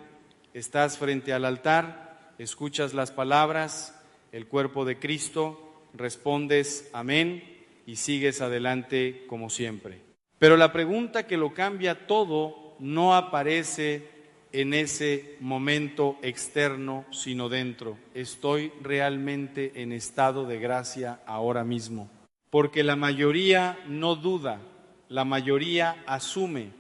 Estás frente al altar, escuchas las palabras, el cuerpo de Cristo, respondes amén y sigues adelante como siempre. Pero la pregunta que lo cambia todo no aparece en ese momento externo, sino dentro. ¿Estoy realmente en estado de gracia ahora mismo? Porque la mayoría no duda, la mayoría asume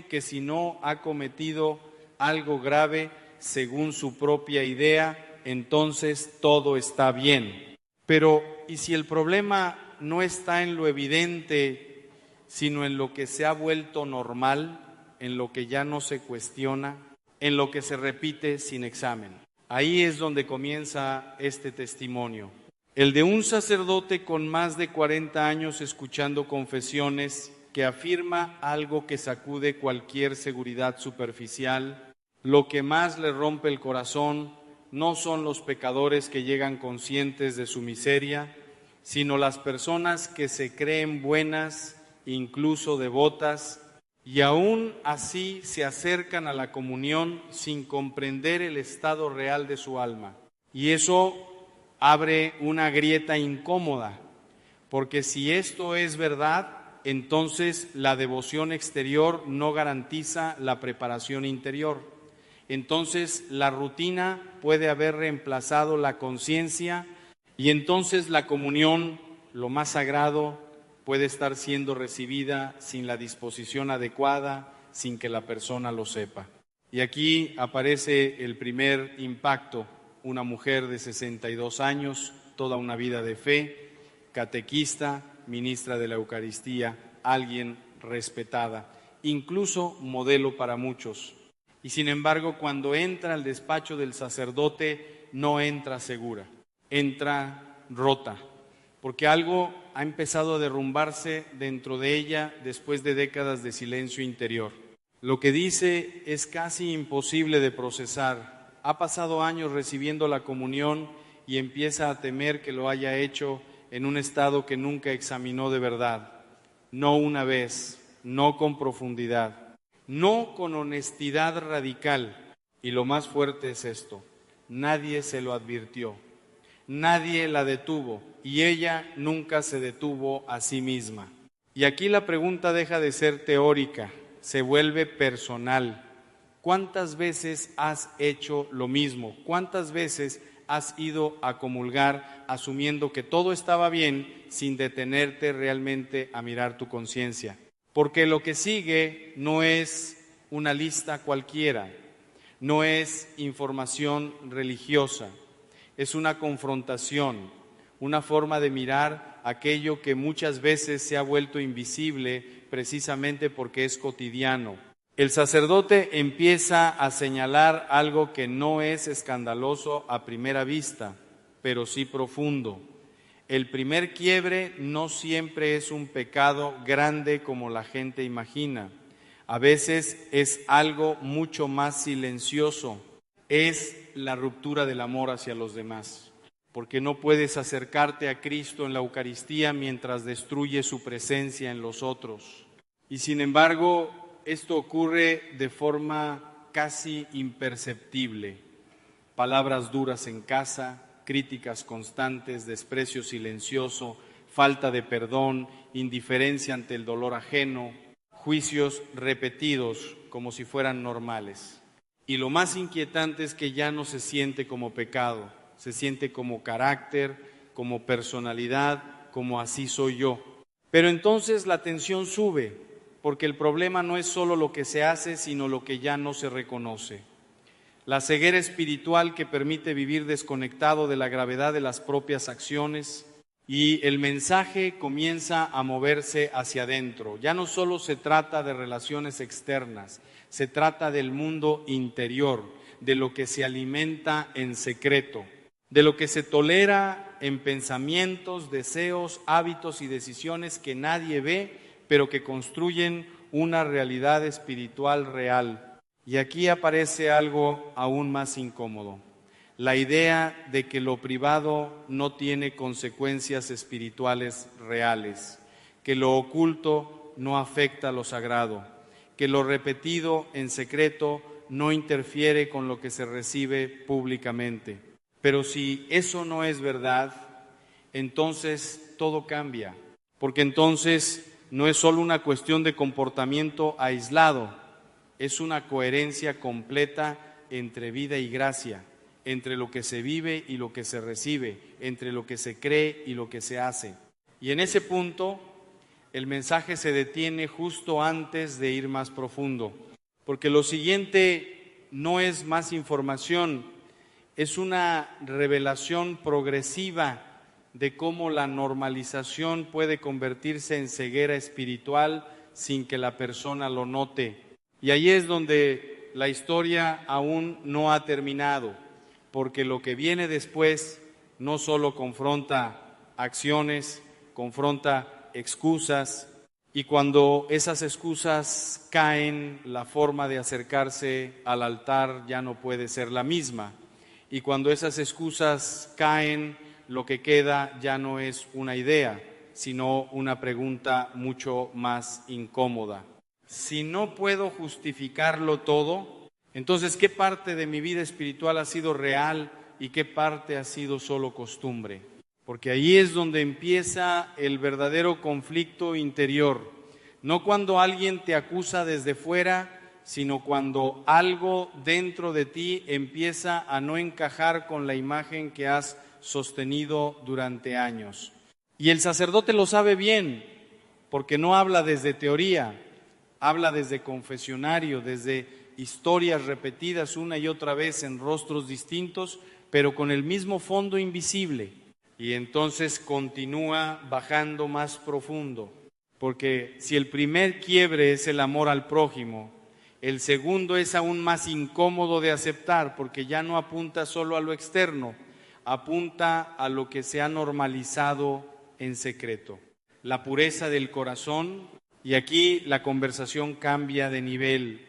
que si no ha cometido algo grave según su propia idea, entonces todo está bien. Pero, ¿y si el problema no está en lo evidente, sino en lo que se ha vuelto normal, en lo que ya no se cuestiona, en lo que se repite sin examen? Ahí es donde comienza este testimonio. El de un sacerdote con más de 40 años escuchando confesiones que afirma algo que sacude cualquier seguridad superficial. Lo que más le rompe el corazón no son los pecadores que llegan conscientes de su miseria, sino las personas que se creen buenas, incluso devotas, y aún así se acercan a la comunión sin comprender el estado real de su alma. Y eso abre una grieta incómoda, porque si esto es verdad, entonces la devoción exterior no garantiza la preparación interior. Entonces la rutina puede haber reemplazado la conciencia y entonces la comunión, lo más sagrado, puede estar siendo recibida sin la disposición adecuada, sin que la persona lo sepa. Y aquí aparece el primer impacto, una mujer de 62 años, toda una vida de fe, catequista, ministra de la Eucaristía, alguien respetada, incluso modelo para muchos. Y sin embargo, cuando entra al despacho del sacerdote, no entra segura, entra rota, porque algo ha empezado a derrumbarse dentro de ella después de décadas de silencio interior. Lo que dice es casi imposible de procesar. Ha pasado años recibiendo la comunión y empieza a temer que lo haya hecho en un estado que nunca examinó de verdad, no una vez, no con profundidad, no con honestidad radical. Y lo más fuerte es esto: nadie se lo advirtió, nadie la detuvo y ella nunca se detuvo a sí misma. Y aquí la pregunta deja de ser teórica, se vuelve personal. ¿Cuántas veces has hecho lo mismo? ¿Cuántas veces has ido a comulgar asumiendo que todo estaba bien sin detenerte realmente a mirar tu conciencia? Porque lo que sigue no es una lista cualquiera, No es información religiosa, es una confrontación, una forma de mirar aquello que muchas veces se ha vuelto invisible precisamente porque es cotidiano. El sacerdote empieza a señalar algo que no es escandaloso a primera vista, pero sí profundo. El primer quiebre no siempre es un pecado grande como la gente imagina. A veces es algo mucho más silencioso. Es la ruptura del amor hacia los demás. Porque no puedes acercarte a Cristo en la Eucaristía mientras destruye su presencia en los otros. Y sin embargo, esto ocurre de forma casi imperceptible. Palabras duras en casa, críticas constantes, desprecio silencioso, falta de perdón, indiferencia ante el dolor ajeno, juicios repetidos como si fueran normales. Y lo más inquietante es que ya no se siente como pecado, se siente como carácter, como personalidad, como así soy yo. Pero entonces la tensión sube, porque el problema no es solo lo que se hace, sino lo que ya no se reconoce. La ceguera espiritual que permite vivir desconectado de la gravedad de las propias acciones, y el mensaje comienza a moverse hacia adentro. Ya no solo se trata de relaciones externas, se trata del mundo interior, de lo que se alimenta en secreto, de lo que se tolera en pensamientos, deseos, hábitos y decisiones que nadie ve, pero que construyen una realidad espiritual real. Y aquí aparece algo aún más incómodo, la idea de que lo privado no tiene consecuencias espirituales reales, que lo oculto no afecta a lo sagrado, que lo repetido en secreto no interfiere con lo que se recibe públicamente. Pero si eso no es verdad, entonces todo cambia, porque entonces no es solo una cuestión de comportamiento aislado, es una coherencia completa entre vida y gracia, entre lo que se vive y lo que se recibe, entre lo que se cree y lo que se hace. Y en ese punto, el mensaje se detiene justo antes de ir más profundo, porque lo siguiente no es más información, es una revelación progresiva de cómo la normalización puede convertirse en ceguera espiritual sin que la persona lo note. Y ahí es donde la historia aún no ha terminado, porque lo que viene después no solo confronta acciones, confronta excusas, y cuando esas excusas caen, la forma de acercarse al altar ya no puede ser la misma. Y cuando esas excusas caen, lo que queda ya no es una idea, sino una pregunta mucho más incómoda. Si no puedo justificarlo todo, entonces, ¿qué parte de mi vida espiritual ha sido real y qué parte ha sido solo costumbre? Porque ahí es donde empieza el verdadero conflicto interior. No cuando alguien te acusa desde fuera, sino cuando algo dentro de ti empieza a no encajar con la imagen que has sostenido durante años. Y el sacerdote lo sabe bien, porque no habla desde teoría, habla desde confesionario, desde historias repetidas una y otra vez en rostros distintos, pero con el mismo fondo invisible. Y entonces continúa bajando más profundo, porque si el primer quiebre es el amor al prójimo, el segundo es aún más incómodo de aceptar, porque ya no apunta solo a lo externo, apunta a lo que se ha normalizado en secreto. La pureza del corazón. Y aquí la conversación cambia de nivel,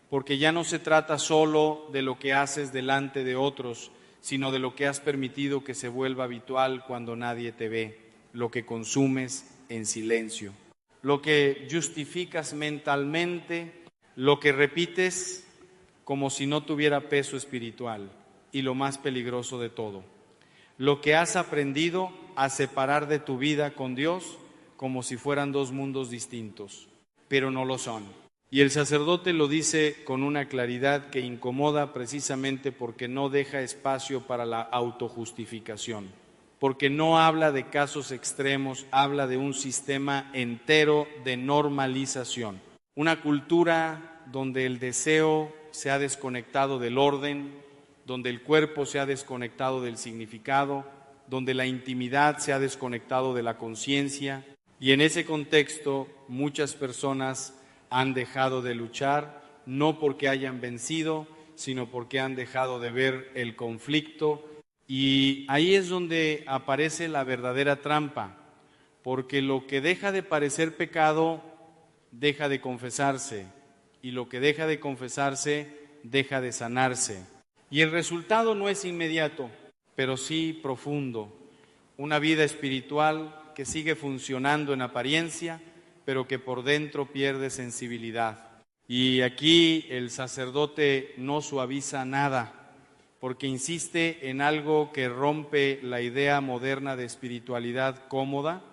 porque ya no se trata solo de lo que haces delante de otros, sino de lo que has permitido que se vuelva habitual cuando nadie te ve, lo que consumes en silencio, lo que justificas mentalmente, lo que repites como si no tuviera peso espiritual, y lo más peligroso de todo, lo que has aprendido a separar de tu vida con Dios como si fueran dos mundos distintos, pero no lo son. Y el sacerdote lo dice con una claridad que incomoda precisamente porque no deja espacio para la autojustificación, porque no habla de casos extremos, habla de un sistema entero de normalización, una cultura donde el deseo se ha desconectado del orden, donde el cuerpo se ha desconectado del significado, donde la intimidad se ha desconectado de la conciencia, y en ese contexto muchas personas han dejado de luchar, no porque hayan vencido, sino porque han dejado de ver el conflicto, y ahí es donde aparece la verdadera trampa, porque lo que deja de parecer pecado deja de confesarse, y lo que deja de confesarse deja de sanarse. Y el resultado no es inmediato, pero sí profundo. Una vida espiritual que sigue funcionando en apariencia, pero que por dentro pierde sensibilidad. Y aquí el sacerdote no suaviza nada, porque insiste en algo que rompe la idea moderna de espiritualidad cómoda.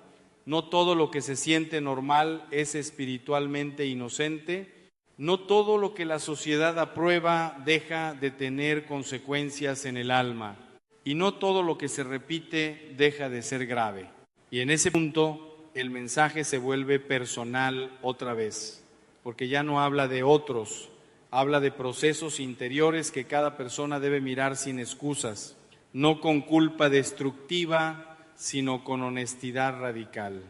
No todo lo que se siente normal es espiritualmente inocente. No todo lo que la sociedad aprueba deja de tener consecuencias en el alma. Y no todo lo que se repite deja de ser grave. Y en ese punto el mensaje se vuelve personal otra vez, porque ya no habla de otros, habla de procesos interiores que cada persona debe mirar sin excusas, no con culpa destructiva, sino con honestidad radical.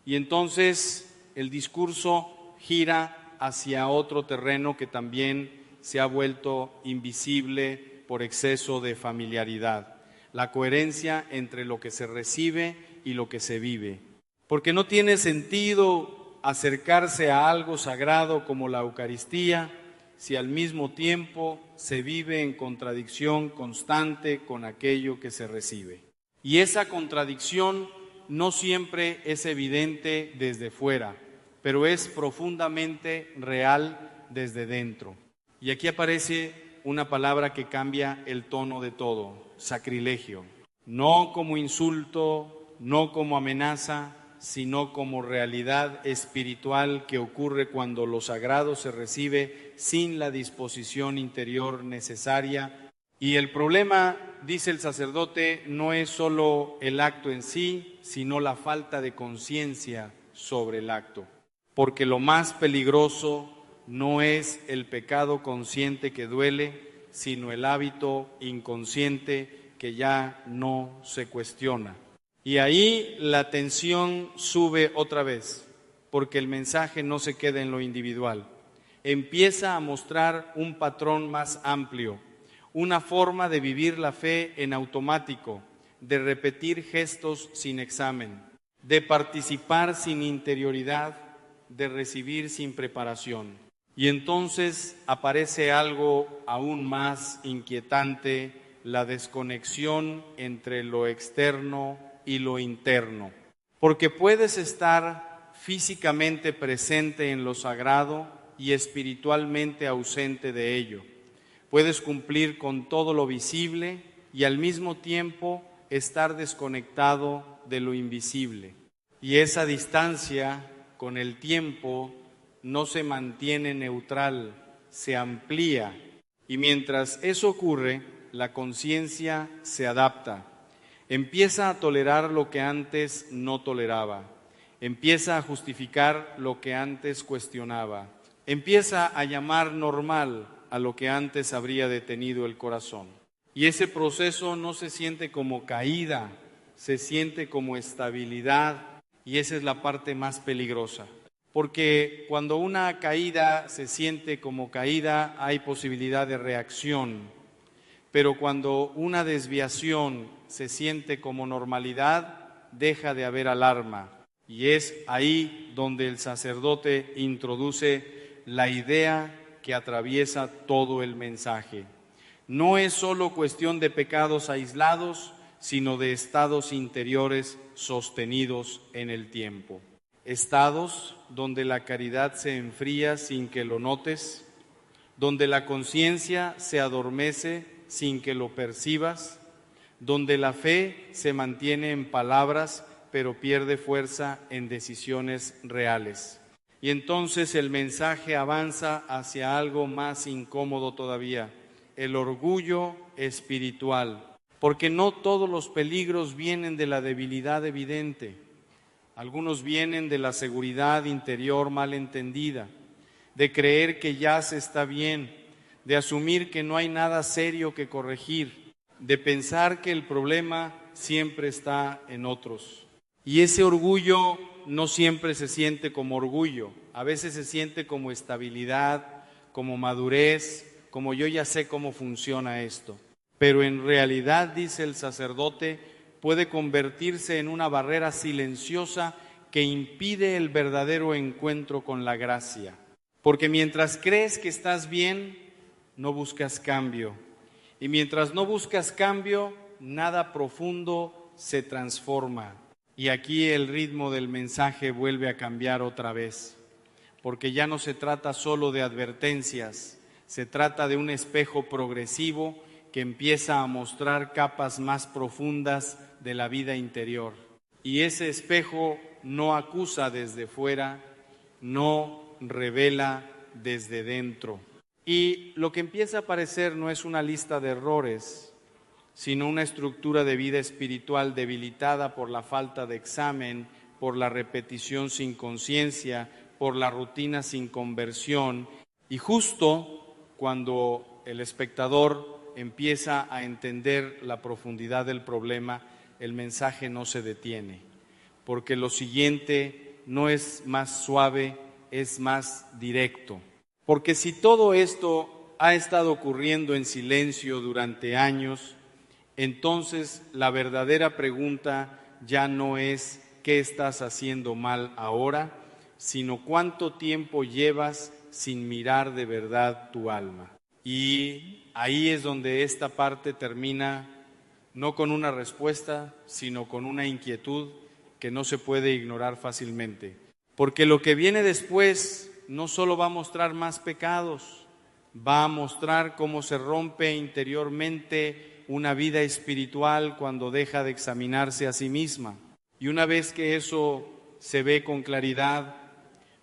Y entonces el discurso gira hacia otro terreno que también se ha vuelto invisible por exceso de familiaridad, la coherencia entre lo que se recibe y lo que se vive. Porque no tiene sentido acercarse a algo sagrado como la Eucaristía si al mismo tiempo se vive en contradicción constante con aquello que se recibe. Y esa contradicción no siempre es evidente desde fuera, pero es profundamente real desde dentro. Y aquí aparece una palabra que cambia el tono de todo: sacrilegio. No como insulto, no como amenaza, sino como realidad espiritual que ocurre cuando lo sagrado se recibe sin la disposición interior necesaria. Y el problema, dice el sacerdote, no es solo el acto en sí, sino la falta de conciencia sobre el acto. Porque lo más peligroso no es el pecado consciente que duele, sino el hábito inconsciente que ya no se cuestiona. Y ahí la tensión sube otra vez, porque el mensaje no se queda en lo individual. Empieza a mostrar un patrón más amplio, una forma de vivir la fe en automático, de repetir gestos sin examen, de participar sin interioridad, de recibir sin preparación. Y entonces aparece algo aún más inquietante: la desconexión entre lo externo y lo interno. Porque puedes estar físicamente presente en lo sagrado y espiritualmente ausente de ello. Puedes cumplir con todo lo visible y al mismo tiempo estar desconectado de lo invisible. Y esa distancia con el tiempo no se mantiene neutral, se amplía. Y mientras eso ocurre, la conciencia se adapta. Empieza a tolerar lo que antes no toleraba. Empieza a justificar lo que antes cuestionaba. Empieza a llamar normal a lo que antes habría detenido el corazón. Y ese proceso no se siente como caída, se siente como estabilidad, y esa es la parte más peligrosa. Porque cuando una caída se siente como caída, hay posibilidad de reacción. Pero cuando una desviación se siente como normalidad, deja de haber alarma. Y es ahí donde el sacerdote introduce la idea que atraviesa todo el mensaje. No es solo cuestión de pecados aislados, sino de estados interiores sostenidos en el tiempo. Estados donde la caridad se enfría sin que lo notes, donde la conciencia se adormece sin que lo percibas, donde la fe se mantiene en palabras pero pierde fuerza en decisiones reales. Y entonces el mensaje avanza hacia algo más incómodo todavía: el orgullo espiritual. Porque no todos los peligros vienen de la debilidad evidente. Algunos vienen de la seguridad interior mal entendida. de creer que ya se está bien, de asumir que no hay nada serio que corregir, de pensar que el problema siempre está en otros. Y ese orgullo no siempre se siente como orgullo, a veces se siente como estabilidad, como madurez, como yo ya sé cómo funciona esto. Pero en realidad, dice el sacerdote, puede convertirse en una barrera silenciosa que impide el verdadero encuentro con la gracia. Porque mientras crees que estás bien, no buscas cambio. Y mientras no buscas cambio, nada profundo se transforma. Y aquí el ritmo del mensaje vuelve a cambiar otra vez. Porque ya no se trata solo de advertencias, se trata de un espejo progresivo que empieza a mostrar capas más profundas de la vida interior. Y ese espejo no acusa desde fuera, no revela desde dentro. Y lo que empieza a aparecer no es una lista de errores, sino una estructura de vida espiritual debilitada por la falta de examen, por la repetición sin conciencia, por la rutina sin conversión. Y justo cuando el espectador empieza a entender la profundidad del problema, el mensaje no se detiene, porque lo siguiente no es más suave, es más directo. Porque si todo esto ha estado ocurriendo en silencio durante años, entonces la verdadera pregunta ya no es ¿qué estás haciendo mal ahora?, sino cuánto tiempo llevas sin mirar de verdad tu alma. Y ahí es donde esta parte termina, no con una respuesta, sino con una inquietud que no se puede ignorar fácilmente. Porque lo que viene después no solo va a mostrar más pecados, va a mostrar cómo se rompe interiormente una vida espiritual cuando deja de examinarse a sí misma. Y una vez que eso se ve con claridad,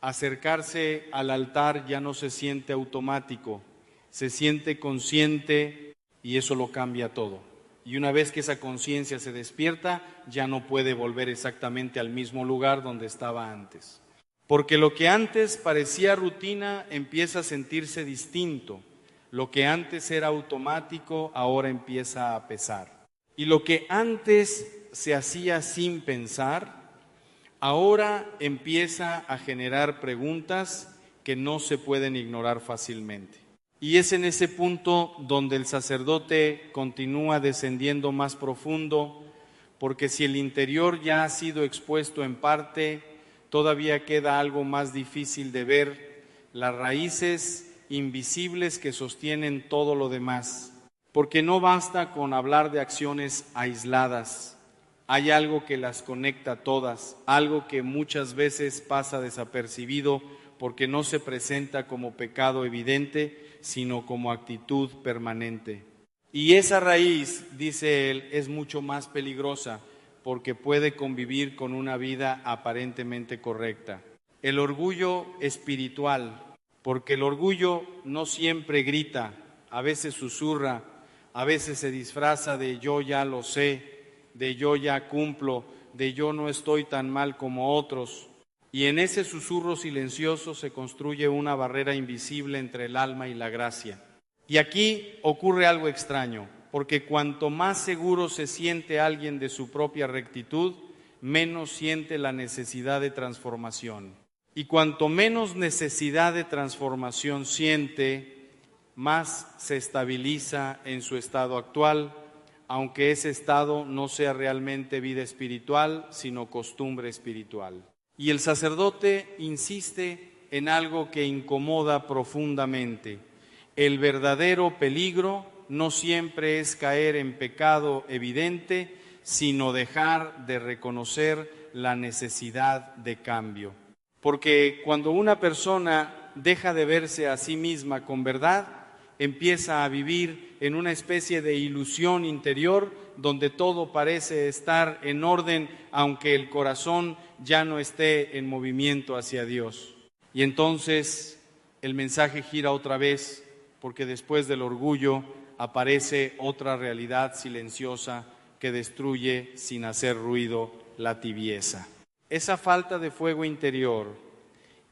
acercarse al altar ya no se siente automático, se siente consciente y eso lo cambia todo. Y una vez que esa conciencia se despierta, ya no puede volver exactamente al mismo lugar donde estaba antes. Porque lo que antes parecía rutina empieza a sentirse distinto. Lo que antes era automático ahora empieza a pesar. Y lo que antes se hacía sin pensar, ahora empieza a generar preguntas que no se pueden ignorar fácilmente. Y es en ese punto donde el sacerdote continúa descendiendo más profundo, porque si el interior ya ha sido expuesto en parte, todavía queda algo más difícil de ver, las raíces invisibles que sostienen todo lo demás. Porque no basta con hablar de acciones aisladas, hay algo que las conecta todas, algo que muchas veces pasa desapercibido porque no se presenta como pecado evidente, sino como actitud permanente. Y esa raíz, dice él, es mucho más peligrosa porque puede convivir con una vida aparentemente correcta. El orgullo espiritual, porque el orgullo no siempre grita, a veces susurra, a veces se disfraza de yo ya lo sé, de yo ya cumplo, de yo no estoy tan mal como otros. Y en ese susurro silencioso se construye una barrera invisible entre el alma y la gracia. Y aquí ocurre algo extraño, porque cuanto más seguro se siente alguien de su propia rectitud, menos siente la necesidad de transformación. Y cuanto menos necesidad de transformación siente, más se estabiliza en su estado actual, aunque ese estado no sea realmente vida espiritual, sino costumbre espiritual. Y el sacerdote insiste en algo que incomoda profundamente. El verdadero peligro no siempre es caer en pecado evidente, sino dejar de reconocer la necesidad de cambio. Porque cuando una persona deja de verse a sí misma con verdad, empieza a vivir en una especie de ilusión interior donde todo parece estar en orden, aunque el corazón ya no esté en movimiento hacia Dios. Y entonces el mensaje gira otra vez, porque después del orgullo aparece otra realidad silenciosa que destruye sin hacer ruido la tibieza. Esa falta de fuego interior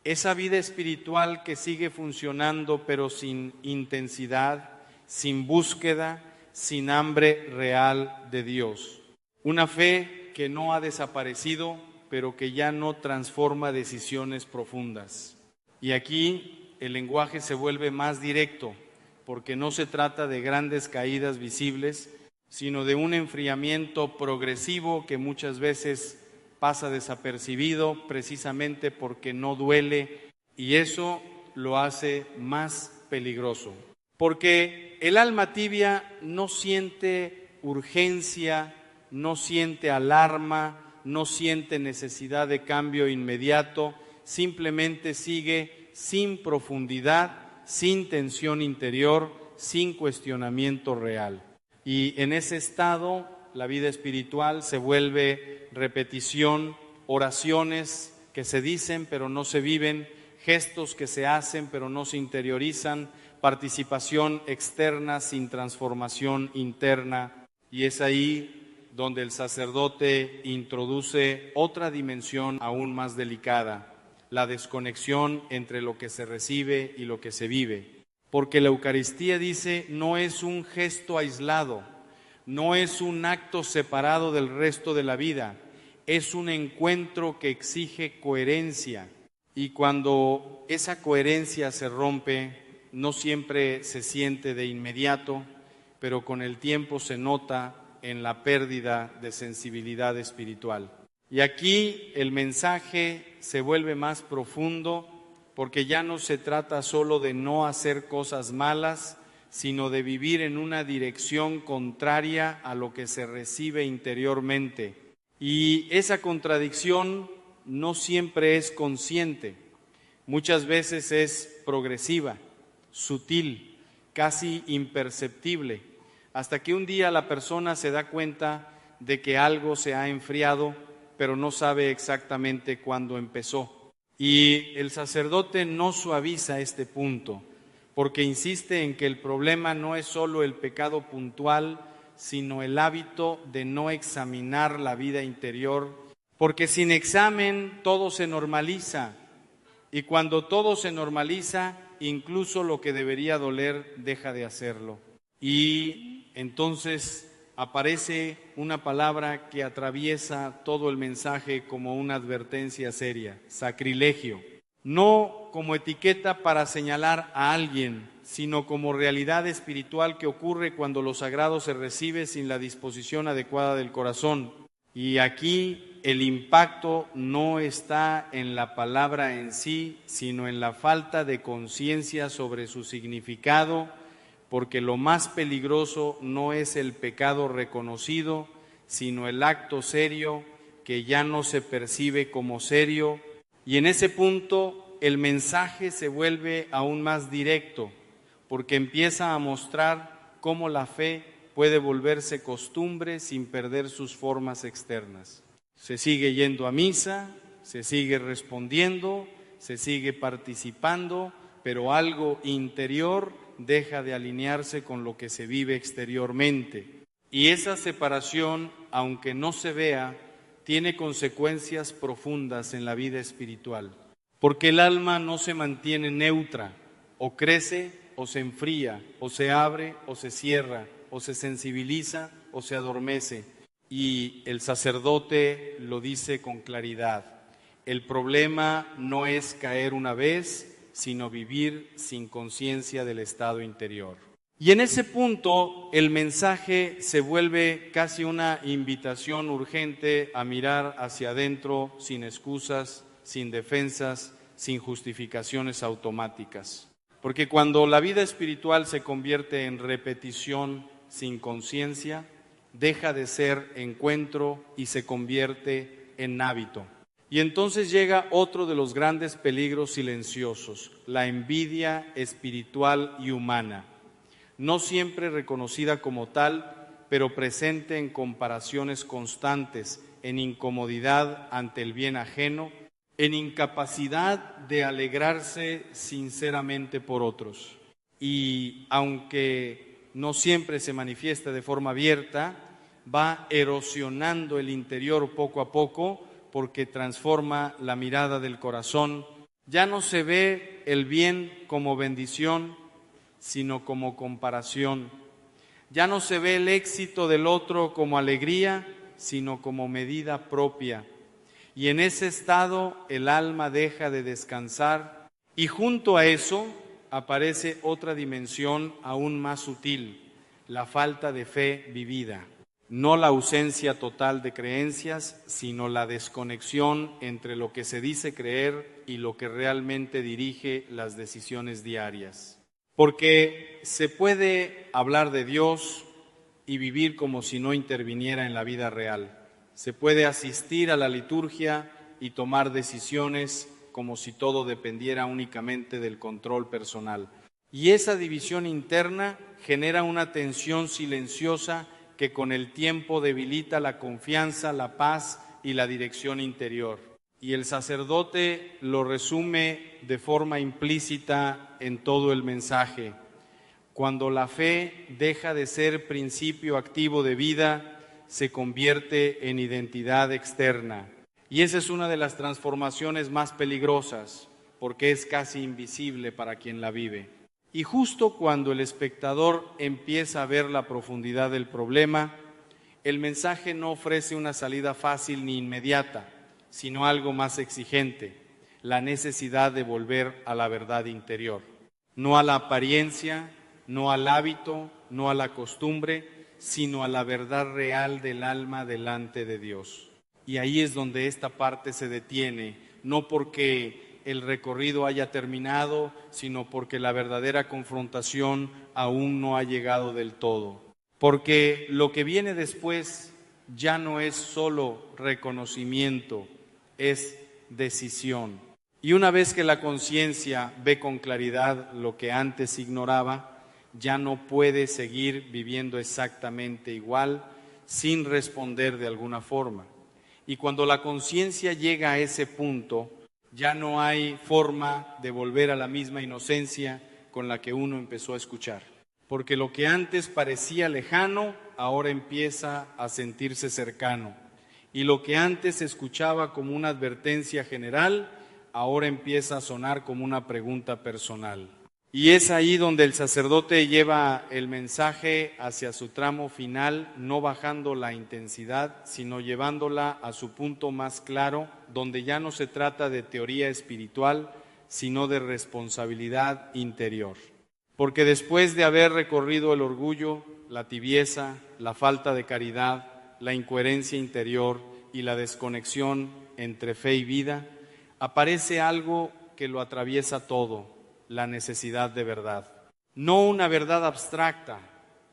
Esa vida espiritual que sigue funcionando pero sin intensidad, sin búsqueda, sin hambre real de Dios. Una fe que no ha desaparecido, pero que ya no transforma decisiones profundas. Y aquí el lenguaje se vuelve más directo, porque no se trata de grandes caídas visibles, sino de un enfriamiento progresivo que muchas veces pasa desapercibido precisamente porque no duele, y eso lo hace más peligroso. Porque el alma tibia no siente urgencia, no siente alarma, no siente necesidad de cambio inmediato, simplemente sigue sin profundidad, sin tensión interior, sin cuestionamiento real. Y en ese estado, la vida espiritual se vuelve repetición, oraciones que se dicen pero no se viven, gestos que se hacen pero no se interiorizan, participación externa sin transformación interna. Y es ahí donde el sacerdote introduce otra dimensión aún más delicada, la desconexión entre lo que se recibe y lo que se vive. Porque la Eucaristía, dice, no es un gesto aislado, no es un acto separado del resto de la vida, es un encuentro que exige coherencia. Y cuando esa coherencia se rompe, no siempre se siente de inmediato, pero con el tiempo se nota en la pérdida de sensibilidad espiritual. Y aquí el mensaje se vuelve más profundo, porque ya no se trata solo de no hacer cosas malas, sino de vivir en una dirección contraria a lo que se recibe interiormente. Y esa contradicción no siempre es consciente, muchas veces es progresiva, sutil, casi imperceptible, hasta que un día la persona se da cuenta de que algo se ha enfriado, pero no sabe exactamente cuándo empezó. Y el sacerdote no suaviza este punto, porque insiste en que el problema no es solo el pecado puntual, sino el hábito de no examinar la vida interior, porque sin examen todo se normaliza, y cuando todo se normaliza, incluso lo que debería doler deja de hacerlo. Y entonces aparece una palabra que atraviesa todo el mensaje como una advertencia seria: sacrilegio. No como etiqueta para señalar a alguien, sino como realidad espiritual que ocurre cuando lo sagrado se recibe sin la disposición adecuada del corazón. Y aquí el impacto no está en la palabra en sí, sino en la falta de conciencia sobre su significado, porque lo más peligroso no es el pecado reconocido, sino el acto serio que ya no se percibe como serio. Y en ese punto el mensaje se vuelve aún más directo, porque empieza a mostrar cómo la fe puede volverse costumbre sin perder sus formas externas. Se sigue yendo a misa, se sigue respondiendo, se sigue participando, pero algo interior deja de alinearse con lo que se vive exteriormente. Y esa separación, aunque no se vea, tiene consecuencias profundas en la vida espiritual, porque el alma no se mantiene neutra, o crece o se enfría, o se abre o se cierra, o se sensibiliza o se adormece. Y el sacerdote lo dice con claridad: el problema no es caer una vez, sino vivir sin conciencia del estado interior. Y en ese punto el mensaje se vuelve casi una invitación urgente a mirar hacia adentro sin excusas, sin defensas, sin justificaciones automáticas. Porque cuando la vida espiritual se convierte en repetición sin conciencia, deja de ser encuentro y se convierte en hábito. Y entonces llega otro de los grandes peligros silenciosos: la envidia espiritual y humana, no siempre reconocida como tal, pero presente en comparaciones constantes, en incomodidad ante el bien ajeno, en incapacidad de alegrarse sinceramente por otros. Y aunque no siempre se manifiesta de forma abierta, va erosionando el interior poco a poco, porque transforma la mirada del corazón Ya no se ve el bien como bendición, sino como comparación. Ya no se ve el éxito del otro como alegría, sino como medida propia. Y en ese estado el alma deja de descansar, y junto a eso aparece otra dimensión aún más sutil, la falta de fe vivida. No la ausencia total de creencias, sino la desconexión entre lo que se dice creer y lo que realmente dirige las decisiones diarias. Porque se puede hablar de Dios y vivir como si no interviniera en la vida real. Se puede asistir a la liturgia y tomar decisiones como si todo dependiera únicamente del control personal. Y esa división interna genera una tensión silenciosa que con el tiempo debilita la confianza, la paz y la dirección interior. Y el sacerdote lo resume de forma implícita en todo el mensaje. Cuando la fe deja de ser principio activo de vida, se convierte en identidad externa. Y esa es una de las transformaciones más peligrosas, porque es casi invisible para quien la vive. Y justo cuando el espectador empieza a ver la profundidad del problema, el mensaje no ofrece una salida fácil ni inmediata, sino algo más exigente, la necesidad de volver a la verdad interior. No a la apariencia, no al hábito, no a la costumbre, sino a la verdad real del alma delante de Dios. Y ahí es donde esta parte se detiene, no porque el recorrido haya terminado, sino porque la verdadera confrontación aún no ha llegado del todo. Porque lo que viene después ya no es solo reconocimiento, es decisión. Y una vez que la conciencia ve con claridad lo que antes ignoraba, ya no puede seguir viviendo exactamente igual sin responder de alguna forma. Y cuando la conciencia llega a ese punto, ya no hay forma de volver a la misma inocencia con la que uno empezó a escuchar. Porque lo que antes parecía lejano, ahora empieza a sentirse cercano. Y lo que antes se escuchaba como una advertencia general, ahora empieza a sonar como una pregunta personal. Y es ahí donde el sacerdote lleva el mensaje hacia su tramo final, no bajando la intensidad, sino llevándola a su punto más claro, donde ya no se trata de teoría espiritual, sino de responsabilidad interior. Porque después de haber recorrido el orgullo, la tibieza, la falta de caridad, la incoherencia interior y la desconexión entre fe y vida, aparece algo que lo atraviesa todo: la necesidad de verdad. No una verdad abstracta,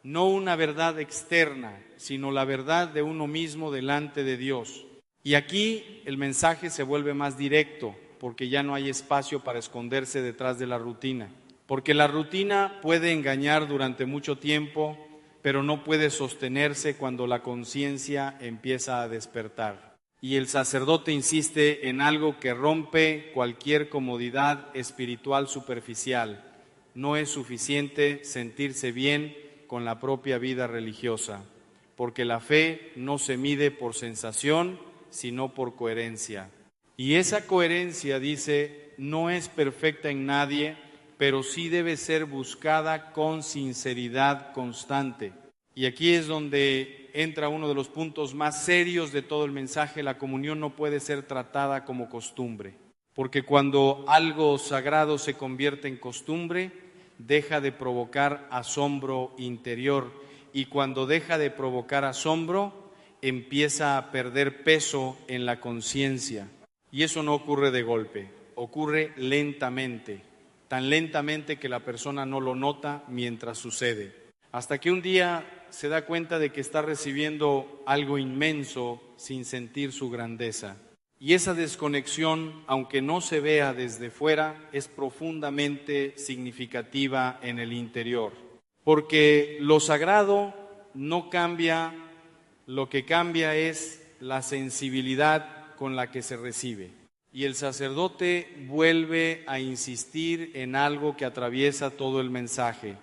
no una verdad externa, sino la verdad de uno mismo delante de Dios. Y aquí el mensaje se vuelve más directo, porque ya no hay espacio para esconderse detrás de la rutina. Porque la rutina puede engañar durante mucho tiempo, pero no puede sostenerse cuando la conciencia empieza a despertar. Y el sacerdote insiste en algo que rompe cualquier comodidad espiritual superficial. No es suficiente sentirse bien con la propia vida religiosa, porque la fe no se mide por sensación, sino por coherencia. Y esa coherencia, dice, no es perfecta en nadie, pero sí debe ser buscada con sinceridad constante. Y aquí es donde entra uno de los puntos más serios de todo el mensaje. La comunión no puede ser tratada como costumbre, porque cuando algo sagrado se convierte en costumbre, deja de provocar asombro interior, y cuando deja de provocar asombro, empieza a perder peso en la conciencia. Y eso no ocurre de golpe, ocurre lentamente, tan lentamente que la persona no lo nota mientras sucede, hasta que un día se da cuenta de que está recibiendo algo inmenso sin sentir su grandeza. Y esa desconexión, aunque no se vea desde fuera, es profundamente significativa en el interior. Porque lo sagrado no cambia, lo que cambia es la sensibilidad con la que se recibe. Y el sacerdote vuelve a insistir en algo que atraviesa todo el mensaje.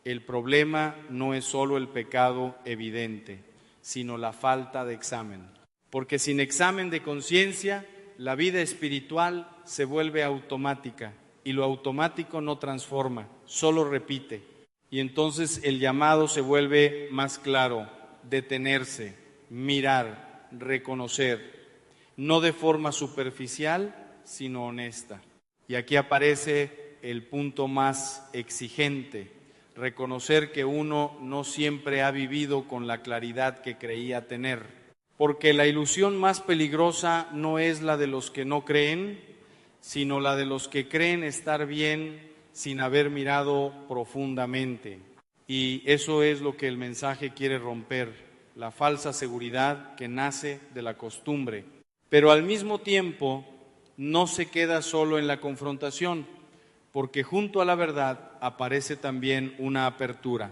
El problema no es solo el pecado evidente, sino la falta de examen. Porque sin examen de conciencia, la vida espiritual se vuelve automática y lo automático no transforma, solo repite. Y entonces el llamado se vuelve más claro, detenerse, mirar, reconocer, no de forma superficial, sino honesta. Y aquí aparece el punto más exigente, reconocer que uno no siempre ha vivido con la claridad que creía tener, porque la ilusión más peligrosa no es la de los que no creen, sino la de los que creen estar bien sin haber mirado profundamente. Y eso es lo que el mensaje quiere romper, la falsa seguridad que nace de la costumbre. Pero al mismo tiempo no se queda solo en la confrontación, porque junto a la verdad aparece también una apertura,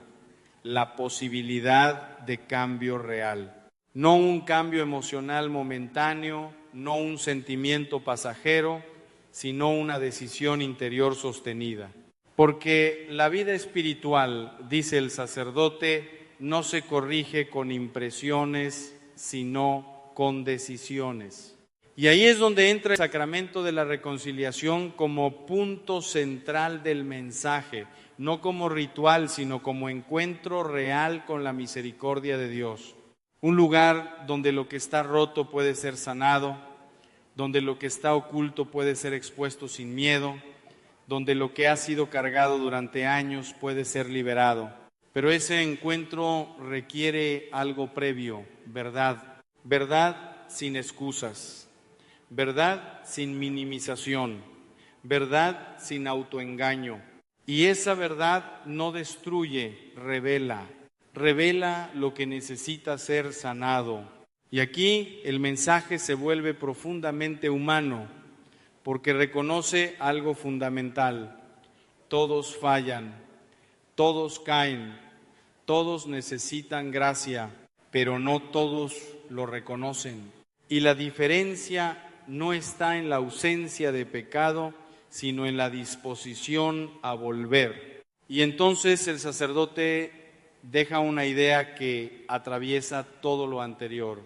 la posibilidad de cambio real. No un cambio emocional momentáneo, no un sentimiento pasajero, sino una decisión interior sostenida. Porque la vida espiritual, dice el sacerdote, no se corrige con impresiones, sino con decisiones. Y ahí es donde entra el sacramento de la reconciliación como punto central del mensaje, no como ritual, sino como encuentro real con la misericordia de Dios. Un lugar donde lo que está roto puede ser sanado, donde lo que está oculto puede ser expuesto sin miedo, donde lo que ha sido cargado durante años puede ser liberado. Pero ese encuentro requiere algo previo, verdad. Verdad sin excusas. Verdad sin minimización, verdad sin autoengaño. Y esa verdad no destruye, revela lo que necesita ser sanado. Y aquí el mensaje se vuelve profundamente humano, porque reconoce algo fundamental. Todos fallan, todos caen, todos necesitan gracia, pero no todos lo reconocen. Y la diferencia no está en la ausencia de pecado, sino en la disposición a volver. Y entonces el sacerdote deja una idea que atraviesa todo lo anterior.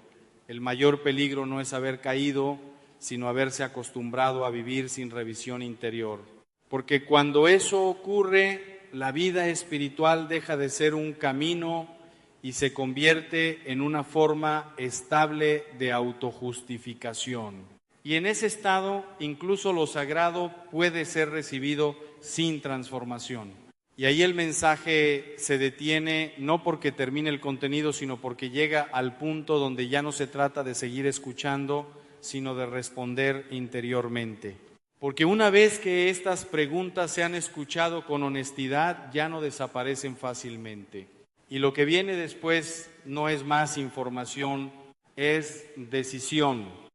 El mayor peligro no es haber caído, sino haberse acostumbrado a vivir sin revisión interior. Porque cuando eso ocurre, la vida espiritual deja de ser un camino y se convierte en una forma estable de autojustificación. Y en ese estado, incluso lo sagrado puede ser recibido sin transformación. Y ahí el mensaje se detiene, no porque termine el contenido, sino porque llega al punto donde ya no se trata de seguir escuchando, sino de responder interiormente. Porque una vez que estas preguntas se han escuchado con honestidad, ya no desaparecen fácilmente. Y lo que viene después no es más información, es decisión.